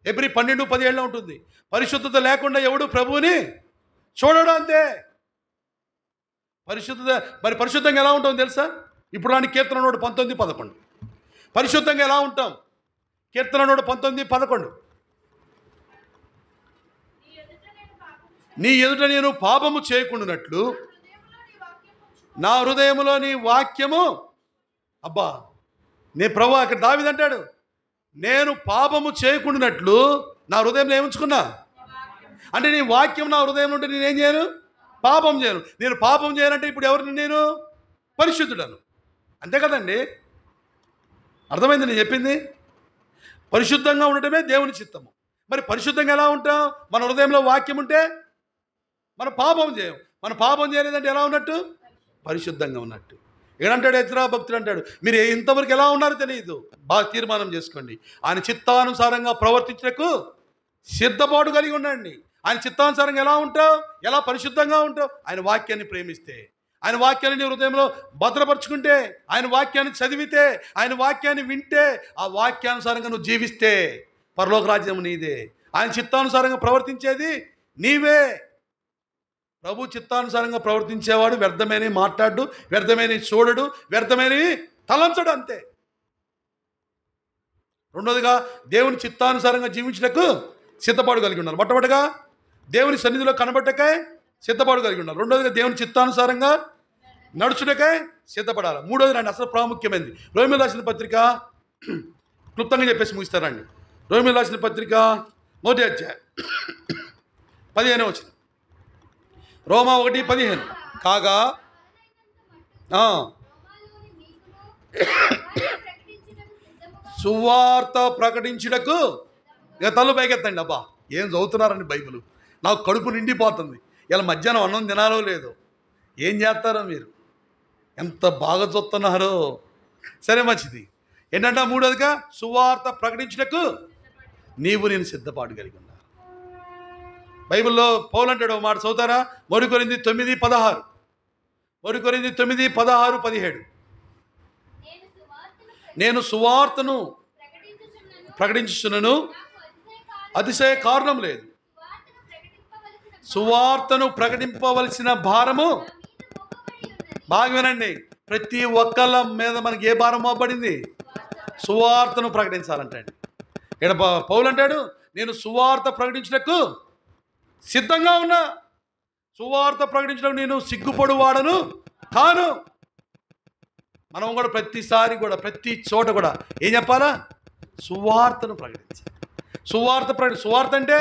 ఎబ్రీ 12:17 ఉంటుంది. పరిశుద్ధత లేకుండా ఎవడు ప్రభువుని చూడడు. అంతే. పరిశుద్ధత. మరి పరిశుద్ధంగా ఎలా ఉంటాం తెలుసా? ఇప్పుడు రాని కీర్తన 19:11. పరిశుద్ధంగా ఎలా ఉంటాం? కీర్తన 19:11. నీ ఎదుట నేను పాపము చేయకుండానట్లు నా హృదయములో నీ వాక్యము. అబ్బా, నే ప్రభు అక్కడ దావీదు అంటాడు, నేను పాపము చేయకుండానట్లు నా హృదయంలో ఏముంచుకున్నా. అంటే నీ వాక్యం నా హృదయం ఉంటే నేనేం చేయను? పాపం చేయను. నేను పాపం చేయనంటే ఇప్పుడు ఎవరిని? నేను పరిశుద్ధుడను. అంతే కదండి. అర్థమైంది నేను చెప్పింది? పరిశుద్ధంగా ఉండటమే దేవుని చిత్తము. మరి పరిశుద్ధంగా ఎలా ఉంటాం? మన హృదయంలో వాక్యం ఉంటే మనం పాపం చేయం. మనం పాపం చేయలేదంటే ఎలా ఉన్నట్టు? పరిశుద్ధంగా ఉన్నట్టు. ఏడంటాడు ఎజ్రా భక్తుడు అంటాడు, మీరు ఇంతవరకు ఎలా ఉన్నారో తెలియదు, బాగా తీర్మానం చేసుకోండి, ఆయన చిత్తానుసారంగా ప్రవర్తించకు సిద్ధపాటు కలిగి ఉండండి. ఆయన చిత్తానుసారంగా ఎలా ఉంటావు, ఎలా పరిశుద్ధంగా ఉంటావు, ఆయన వాక్యాన్ని ప్రేమిస్తే, ఆయన వాక్యాన్ని నీ హృదయంలో భద్రపరుచుకుంటే, ఆయన వాక్యాన్ని చదివితే, ఆయన వాక్యాన్ని వింటే, ఆ వాక్యానుసారంగా నువ్వు జీవిస్తే పరలోక రాజ్యం నీదే. ఆయన చిత్తానుసారంగా ప్రవర్తించేది నీవే. ప్రభు చిత్తానుసారంగా ప్రవర్తించేవాడు వ్యర్థమైనవి మాట్లాడు, వ్యర్థమైనవి చూడడు, వ్యర్థమైనవి తలంచడు, అంతే. రెండోదిగా దేవుని చిత్తానుసారంగా జీవించటకు సిద్ధపాటు కలిగి ఉండాలి. మొట్టమొదటిగా దేవుని సన్నిధిలో కనబడ్డకై సిద్ధపాటు కలిగి ఉండాలి. రెండోదిగా దేవుని చిత్తానుసారంగా నడుచుటకై సిద్ధపడాలి. మూడోది రండి, అసలు ప్రాముఖ్యమైనది, రోమీయులకు రాసిన పత్రిక, క్లుప్తంగా చెప్పేసి ముగిస్తారండి. రోమీయులకు రాసిన పత్రిక 1వ అధ్యాయం 15వ వచనం. రోమా 1:15. కాగా సువార్త ప్రకటించుటకు, ఇక తల్లు పైకెత్తండి. అబ్బా ఏం చదువుతున్నారండి బైబిల్, నాకు కడుపు నిండిపోతుంది. ఇలా మధ్యాహ్నం అన్నం తినాలో లేదో, ఏం చేస్తారో మీరు, ఎంత బాగా చూస్తున్నారో. సరే మంచిది. ఏంటంటే మూడోదిగా సువార్త ప్రకటించుటకు నేను సిద్ధపాటు కలిగి ఉన్నా. బైబిల్లో పౌలు అంటాడు ఒక మాట, చదువుతారా? 1 కొరింథీ 9:16. 1 కొరింథీ 9:16-17. నేను సువార్తను ప్రకటించుచున్నను, అతిశయ కారణం లేదు. సువార్తను ప్రకటింపవలసిన భారము, బాగా వినండి, ప్రతి ఒక్కళ్ళ మీద మనకి ఏ భారం మోపబడింది? సువార్తను ప్రకటించాలంటే. ఇక్కడ పౌలు అంటాడు, నేను సువార్త ప్రకటించుటకు సిద్ధంగా ఉన్నా. సువార్త ప్రకటించడం నేను సిగ్గుపడు వాడను కాను. మనం కూడా ప్రతిసారి కూడా ప్రతి చోట కూడా ఏం చెప్పాలా? సువార్తను ప్రకటించాలి. సువార్త అంటే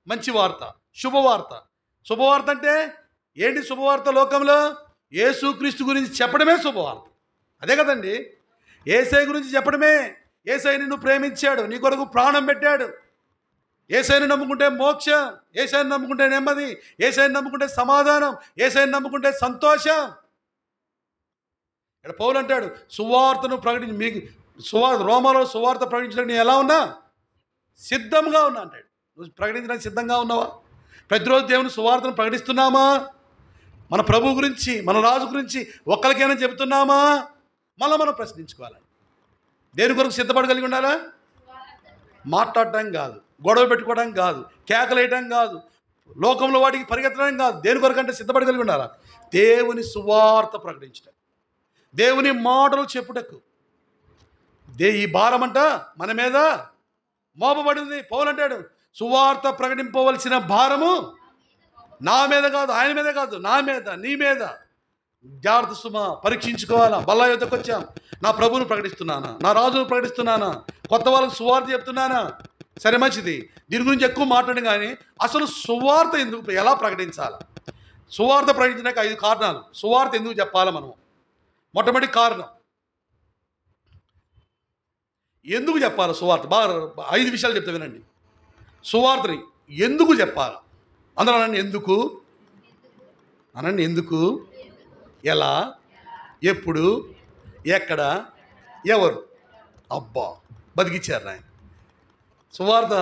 మంచి వార్త, శుభవార్త. శుభవార్త అంటే ఏంటి? శుభవార్త లోకంలో యేసుక్రీస్తు గురించి చెప్పడమే శుభవార్త. అదే కదండి, యేసయ్య గురించి చెప్పడమే. యేసయ్య నిన్ను ప్రేమించాడు, నీ కొరకు ప్రాణం పెట్టాడు. యేసయ్యను నమ్ముకుంటే మోక్షం, యేసయ్యను నమ్ముకుంటే నెమ్మది, యేసయ్యను నమ్ముకుంటే సమాధానం, యేసయ్యను నమ్ముకుంటే సంతోషం. ఇక్కడ పౌలు అంటాడు, సువార్తను ప్రకటించి మీకు రోమాలో సువార్త ప్రకటించడానికి నేను ఎలా ఉన్నా? సిద్ధంగా ఉన్నా అంటాడు. నువ్వు ప్రకటించడానికి సిద్ధంగా ఉన్నావా? ప్రతిరోజు దేవుని సువార్తను ప్రకటిస్తున్నామా? మన ప్రభు గురించి, మన రాజు గురించి ఒక్కరికైనా చెబుతున్నామా? మళ్ళీ మనం ప్రశ్నించుకోవాలి. దేని కొరకు సిద్ధపడి కలిగి ఉండాలా? మాట్లాడటం కాదు, గొడవ పెట్టుకోవడం కాదు, కేకలేయటం కాదు, లోకంలో వాటికి పరిగెత్తడం కాదు. దేని కొరకు అంటే సిద్ధపడి కలిగి ఉండాలా? దేవుని సువార్త ప్రకటించడం, దేవుని మాటలు చెప్పుటకు. ఈ భారం అంట మన మీద మోపబడింది. పౌలు అంటాడు, సువార్త ప్రకటింపవలసిన భారము నా మీద కాదు, ఆయన మీద కాదు, నా మీద, నీ మీద. జాగ్రత్త సుమా, పరీక్షించుకోవాలా. బల్లా యుద్ధకు వచ్చాం, నా ప్రభువును ప్రకటిస్తున్నానా, నా రాజును ప్రకటిస్తున్నానా, కొత్త వాళ్ళకు సువార్త చెప్తున్నానా? సరే మంచిది, దీని గురించి ఎక్కువ మాట్లాడి, కానీ అసలు సువార్త ఎందుకు, ఎలా ప్రకటించాలి? సువార్త ప్రకటించడానికి 5 కారణాలు. సువార్త ఎందుకు చెప్పాలి మనం? మొట్టమొదటి కారణం, ఎందుకు చెప్పాలి సువార్త? బాగా 5 విషయాలు చెప్తా వినండి. సువార్తని ఎందుకు చెప్పాలి? అందరూ అనండి, ఎందుకు అనండి. ఎందుకు, ఎలా, ఎప్పుడు, ఎక్కడ, ఎవరు. అబ్బా బతికిచ్చారు ఆయన. సువార్త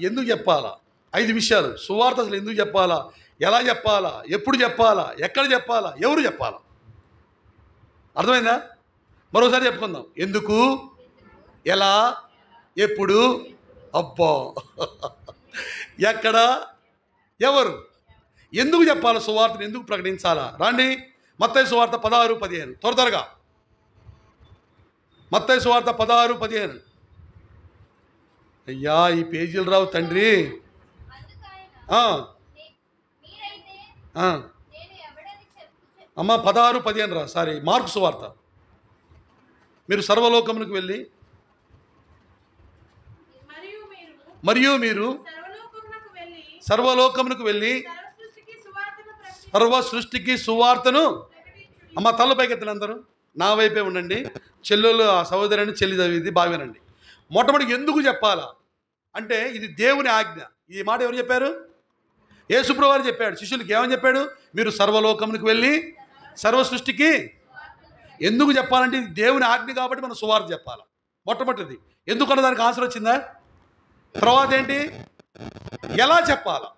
ఎందుకు చెప్పాలా? 5 విషయాలు. సువార్త అసలు ఎందుకు చెప్పాలా, ఎలా చెప్పాలా, ఎప్పుడు చెప్పాలా, ఎక్కడ చెప్పాలా, ఎవరు చెప్పాలా? అర్థమైందా? మరోసారి చెప్పుకుందాం. ఎందుకు, ఎలా, ఎప్పుడు, అబ్బా, ఎక్కడ, ఎవరు. ఎందుకు చెప్పాలి సువార్తను, ఎందుకు ప్రకటించాలా? రాండి, మత్తయి సువార్త 16-15. త్వరగా మత్తయి సువార్త 16-15. అయ్యా ఈ పేజీలు రావు తండ్రి. అమ్మ 16-15 రా. సారీ, మార్కు సువార్త. మీరు సర్వలోకమునకు వెళ్ళి, మరియు మీరు సర్వలోకమునకు వెళ్ళి సర్వ సృష్టికి సువార్తను. అమ్మ తల పైకెత్తిన అందరూ నా వైపే ఉండండి. చెల్లెలు, ఆ సహోదరుని చెల్లి చదివింది బావేనండి. మొట్టమొదటి ఎందుకు చెప్పాలా అంటే ఇది దేవుని ఆజ్ఞ. ఈ మాట ఎవరు చెప్పారు? యేసుప్రభువు వారు చెప్పాడు. శిష్యులకి ఏమని చెప్పాడు? మీరు సర్వలోకమునకు వెళ్ళి సర్వ సృష్టికి. ఎందుకు చెప్పాలంటే ఇది దేవుని ఆజ్ఞ కాబట్టి మనం సువార్త చెప్పాలి. మొట్టమొదటిది ఎందుకన్న దానికి ఆన్సర్ వచ్చిందా? తర్వాత ఏంటి? ఎలా చెప్పాలా?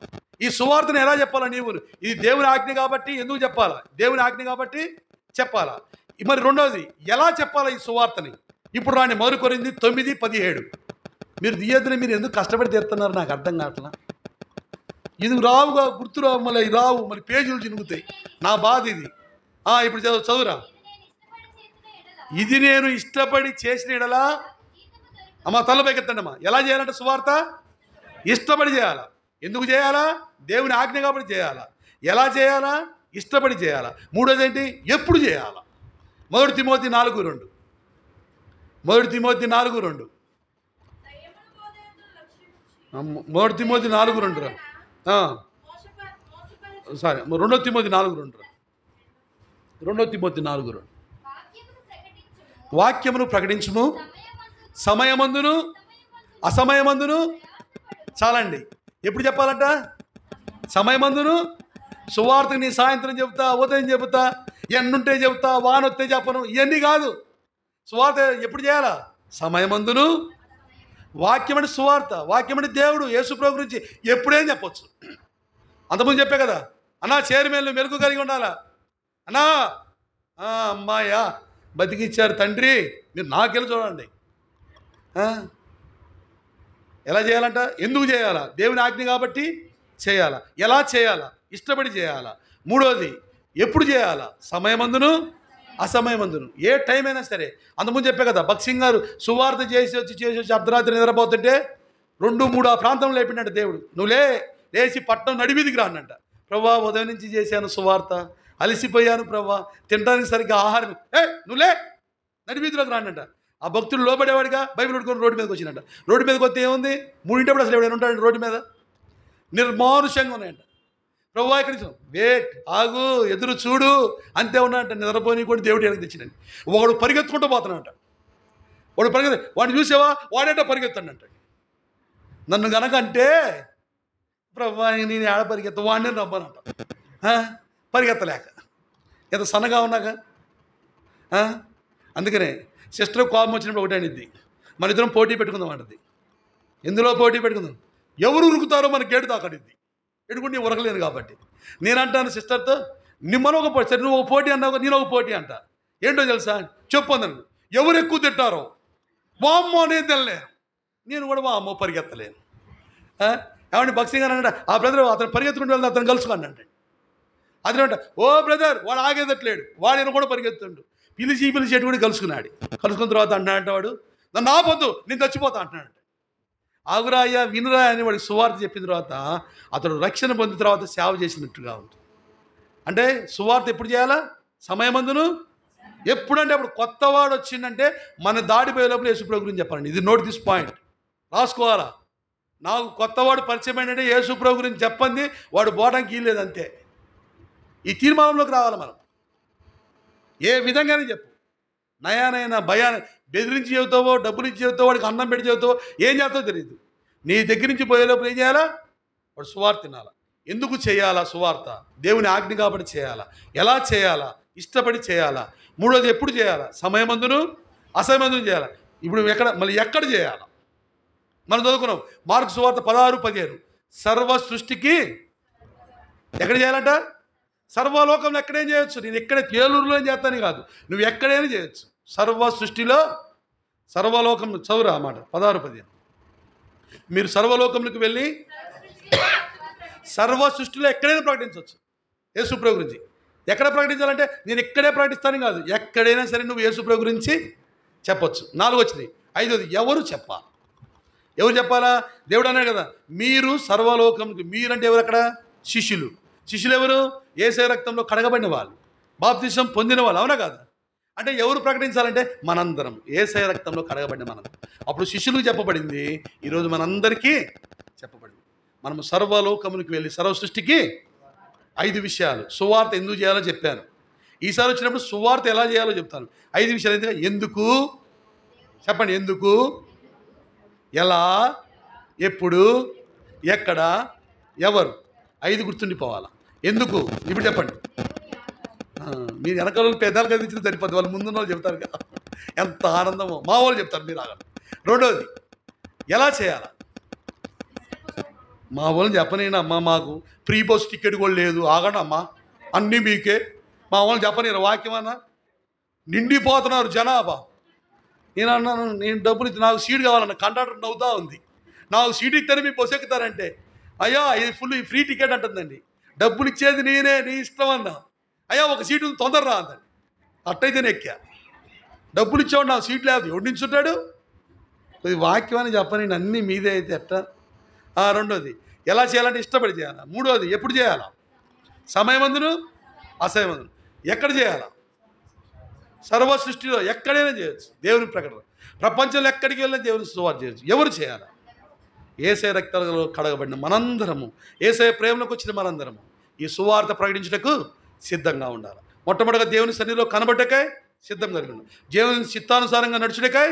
ఈ సువార్తను ఎలా చెప్పాలా? నీవు ఇది దేవుని ఆజ్ఞ కాబట్టి ఎందుకు చెప్పాలా? దేవుని ఆజ్ఞ కాబట్టి చెప్పాలా. మరి రెండోది, ఎలా చెప్పాలా ఈ సువార్తని? ఇప్పుడు రాని మొదలు కొరింది 9:17. మీరు దియ్యద్దని మీరు ఎందుకు కష్టపడి తీరుతున్నారు నాకు అర్థం కావట్లా. ఇది రావుగా గుర్తురావు, మళ్ళీ రావు, మళ్ళీ పేజీలు చినుగుతాయి. నా బాధ ఇది. ఇప్పుడు చదువురా. ఇది నేను ఇష్టపడి చేసిన ఎడలా అమ్మా తలపైకెత్తండి అమ్మా. ఎలా చేయాలంటే సువార్త ఇష్టపడి చేయాలా. ఎందుకు చేయాలా? దేవుని ఆజ్ఞ కాబట్టి చేయాలా. ఎలా చేయాలా? ఇష్టపడి చేయాలా. మూడోది ఏంటి? ఎప్పుడు చేయాలా? 1 తిమోతి 4:2. 1 తిమోతి 4:2. 1 తిమోతి 4:2 రా. సారీ 2 తిమోతి 4:2 రా. 2 తిమోతి 4:2. వాక్యమును ప్రకటించుము, సమయమందును అసమయమందును. చాలండి. ఎప్పుడు చెప్పాలంట? సమయమందును. సువార్తకు నీ సాయంత్రం చెబుతా, ఉదయం చెబుతా, ఎన్నుంటే చెబుతా, వానొత్తే చెప్పను, ఇవన్నీ కాదు. సువార్త ఎప్పుడు చేయాలా? సమయమందును. వాక్యం అంటే సువార్త, వాక్యం అంటే దేవుడు, యేసుప్రభు గురించి ఎప్పుడేం చెప్పొచ్చు. అంతకుముందు చెప్పే కదా, అన్నా చైర్మన్లు మెలకు కలిగి ఉండాలా. అన్నా అమ్మాయా బతికిచ్చారు తండ్రి, మీరు నాకెళ్ళి చూడండి. ఎలా చేయాలంట? ఎందుకు చేయాలా? దేవుని ఆజ్ఞ కాబట్టి చేయాలా. ఎలా చేయాలా? ఇష్టపడి చేయాలా. మూడోది, ఎప్పుడు చేయాలా? సమయమందును అసమయమందును. ఏ టైం అయినా సరే. అంతకుముందు చెప్పే కదా, భక్సింగ్ గారు సువార్త చేసి వచ్చి అర్ధరాత్రి నిద్రపోతుంటే 2-3 ఆ ప్రాంతంలో లేపిండంట దేవుడు. నువ్వు లేచి పట్టణం నడివీధికి రానంట. ప్రభా ఉదయం నుంచి చేశాను సువార్త, అలసిపోయాను ప్రభా, తినడానికి సరిగ్గా ఆహారం, నువ్వులే నడివీధిలోకి రానంట. ఆ భక్తులు లోబడేవాడిగా బైబిల్ పట్టుకొని రోడ్డు మీదకి వచ్చినట్ట. రోడ్డు మీదకి వస్తే ఏముంది? 3 అసలు ఎవడైనా ఉంటాడు రోడ్డు మీద? నిర్మానుషంగా ఉన్నాయంట. ప్రభు ఎక్కడి నుంచి వేట్ ఆగు, ఎదురు చూడు, అంతే ఉన్నాడంట. నిద్రపోని కూడా దేవుడు వెనక్కి తెచ్చినండి. ఒకడు పరిగెత్తుకుంటూ పోతున్నాడంట. వాడిని చూసావా? వాడేట పరిగెత్తాడంట. నన్ను గనక అంటే ప్రభు నేను ఏడ పరిగెత్త వాడిని రమ్మనంట. పరిగెత్తలేక ఎంత సన్నగా ఉన్నాక. అందుకనే సిస్టర్ కోపం వచ్చినప్పుడు ఒకటే అనిద్ది, మన ఇద్దరం పోటీ పెట్టుకుందాం అంటది. ఎందులో పోటీ పెట్టుకుందాం? ఎవరు ఉరుకుతారో మన గేటు తాకడిద్ది. ఎడుకుంటే ఉరకలేను కాబట్టి నేనంటాను సిస్టర్తో, నిమ్మను ఒక పోటీ, సరే నువ్వు ఒక పోటీ అన్నావు, నేను ఒక పోటీ అంట. ఏంటో తెలుసా? చెప్పు అందను. ఎవరు ఎక్కువ తింటారో వామ్మో నేను తినలేను, నేను కూడా వామ్మో పరిగెత్తలేను. ఏమంటే భక్సింగ్ అని అంట, ఆ బ్రదర్ అతను పరిగెత్తుకుంటూ వెళ్తే అతను కలుసుకోండి అంటే. అతనంట, ఓ బ్రదర్ వాడు ఆగేదట్లేడు, వాడిని కూడా పరిగెత్తుండు. పిలిచి ఎటు కూడా కలుసుకున్నాడు. కలుసుకున్న తర్వాత అంటున్నాడంట వాడు, నన్ను ఆపొద్దు నేను చచ్చిపోతా అంటున్నాడంట. ఆగురా అయ్యా వినురా అని వాడికి సువార్త చెప్పిన తర్వాత అతడు రక్షణ పొందిన తర్వాత సేవ చేసినట్టుగా ఉంటుంది. అంటే సువార్త ఎప్పుడు చేయాలా? సమయమందును. ఎప్పుడంటే అప్పుడు కొత్తవాడు వచ్చిందంటే మన దాడిపోయే లోపల యేసుప్రభు గురించి చెప్పాలండి. ఇది నోట్ దిస్ పాయింట్, రాసుకోవాలా. నాకు కొత్తవాడు పరిచయం ఏంటంటే యేసుప్రభు గురించి చెప్పండి, వాడు బోటానికి ఇల్లేదు అంతే. ఈ తీర్మానంలోకి రావాలి మనం. ఏ విధంగానే చెప్పు, నయానైనా భయాన బెదిరించి చెబుతావో, డబ్బులు ఇచ్చి చెబుతావో, వాడికి అన్నం పెట్టి చెబుతావో, ఏం చేస్తావో తెలియదు. నీ దగ్గర నుంచి పోయేలోపు ఏం చేయాలా? వాడు సువార్త తినాలా. ఎందుకు చేయాలా సువార్త? దేవుని ఆజ్ఞ కాబట్టి చేయాలా. ఎలా చేయాలా? ఇష్టపడి చేయాలా. మూడోది ఎప్పుడు చేయాలా? సమయమందును అసమయమందును చేయాలా. ఇప్పుడు ఎక్కడ చేయాలా? మనం చదువుకున్నాం మార్కు సువార్త 16-15. సర్వ సృష్టికి ఎక్కడ చేయాలంట? సర్వలోకంలో ఎక్కడేం చేయొచ్చు. నేను ఎక్కడ ఏలూరులో ఏం చేస్తాను కాదు, నువ్వు ఎక్కడైనా చేయొచ్చు. సర్వ సృష్టిలో, సర్వలోకం చదువురా అన్నమాట 16-15. మీరు సర్వలోకంలోకి వెళ్ళి సర్వ సృష్టిలో ఎక్కడైనా ప్రకటించవచ్చు యేసుప్రభు గురించి. ఎక్కడ ప్రకటించాలంటే నేను ఎక్కడే ప్రకటిస్తాను కాదు, ఎక్కడైనా సరే నువ్వు యేసుప్రభు గురించి చెప్పొచ్చు. 4 వచ్చినాయి. 5వది ఎవరు చెప్పాలి? ఎవరు చెప్పాలా? దేవుడు అన్నాడు కదా, మీరు సర్వలోకంకి. మీరంటే ఎవరు? అక్కడ శిష్యులు. శిష్యులు ఎవరు? యేసయ్య రక్తంలో కడగబడిన వాళ్ళు, బాప్తిసం పొందిన వాళ్ళు, అవునా కాదా? అంటే ఎవరు ప్రకటించాలంటే మనందరం, యేసయ్య రక్తంలో కడగబడిన మనం. అప్పుడు శిష్యులకు చెప్పబడింది, ఈరోజు మనందరికీ చెప్పబడింది. మనము సర్వలోకమునికి వెళ్ళి సర్వ సృష్టికి 5 విషయాలు. సువార్త ఎందుకు చేయాలో చెప్పాను. ఈసారి వచ్చినప్పుడు సువార్త ఎలా చేయాలో చెప్తాను. 5 విషయాలు. ఎందుకు చెప్పండి? ఎందుకు, ఎలా, ఎప్పుడు, ఎక్కడ, ఎవరు. 5 గుర్తుండిపోవాలా. ఎందుకు ఇప్పుడు చెప్పండి. మీరు వెనకాల పెద్దలు కదిలించిన సరిపోద్ది, వాళ్ళు ముందున్న వాళ్ళు చెప్తారు కదా, ఎంత ఆనందమో. మా వాళ్ళు చెప్తారు, మీరు ఆగండి. రెండోది ఎలా చేయాలా. మా వాళ్ళని చెప్పనేనా అమ్మా, మాకు ఫ్రీ బస్ టికెట్ కూడా లేదు, ఆగండి అమ్మా, అన్నీ మీకే. మా వాళ్ళని చెప్పనేరు వాక్యం అన్నా. నిండిపోతున్నారు జనాభా. నేను అన్నాను, నేను డబ్బులు ఇచ్చి నాకు సీట్ కావాలన్న. కండక్టర్ నవ్వుతా ఉంది. నాకు సీట్ ఇస్తేనే మీరు బస్సు ఎక్కుతారంటే, అయ్యా ఇది ఫుల్ ఫ్రీ టికెట్ అంటుందండి. డబ్బులు ఇచ్చేది నేనే, నీ ఇష్టం అన్నా. అయ్యా ఒక సీటు తొందరరా అందండి. అట్టయితేనే ఎక్కా. డబ్బులు ఇచ్చేవాడు నాకు సీట్ లేదు, ఎవడు నించుంటాడు? కొద్ది వాక్యం అని చెప్పని అన్నీ మీదే అయితే ఎట్టా. రెండోది, ఎలా చేయాలంటే ఇష్టపడి చేయాలా. మూడోది, ఎప్పుడు చేయాలా? సమయమందును అసమయమందును. ఎక్కడ చేయాలా? సర్వ సృష్టిలో ఎక్కడైనా చేయొచ్చు దేవుని ప్రకటన. ప్రపంచంలో ఎక్కడికి వెళ్ళినా దేవుని సువార్త చేయొచ్చు. ఎవరు చేయాలా? యేసయ్య రక్తాలలో కడగబడిన మనందరము, యేసయ్య ప్రేమలోకి వచ్చిన మనందరము ఈ సువార్త ప్రకటించుటకు సిద్ధంగా ఉండాలి. మొట్టమొదటిగా దేవుని సన్నిధిలో కనబడ్డకై సిద్ధం కలిగి ఉండాలి. దేవుని చిత్తానుసారంగా నడుచుటకై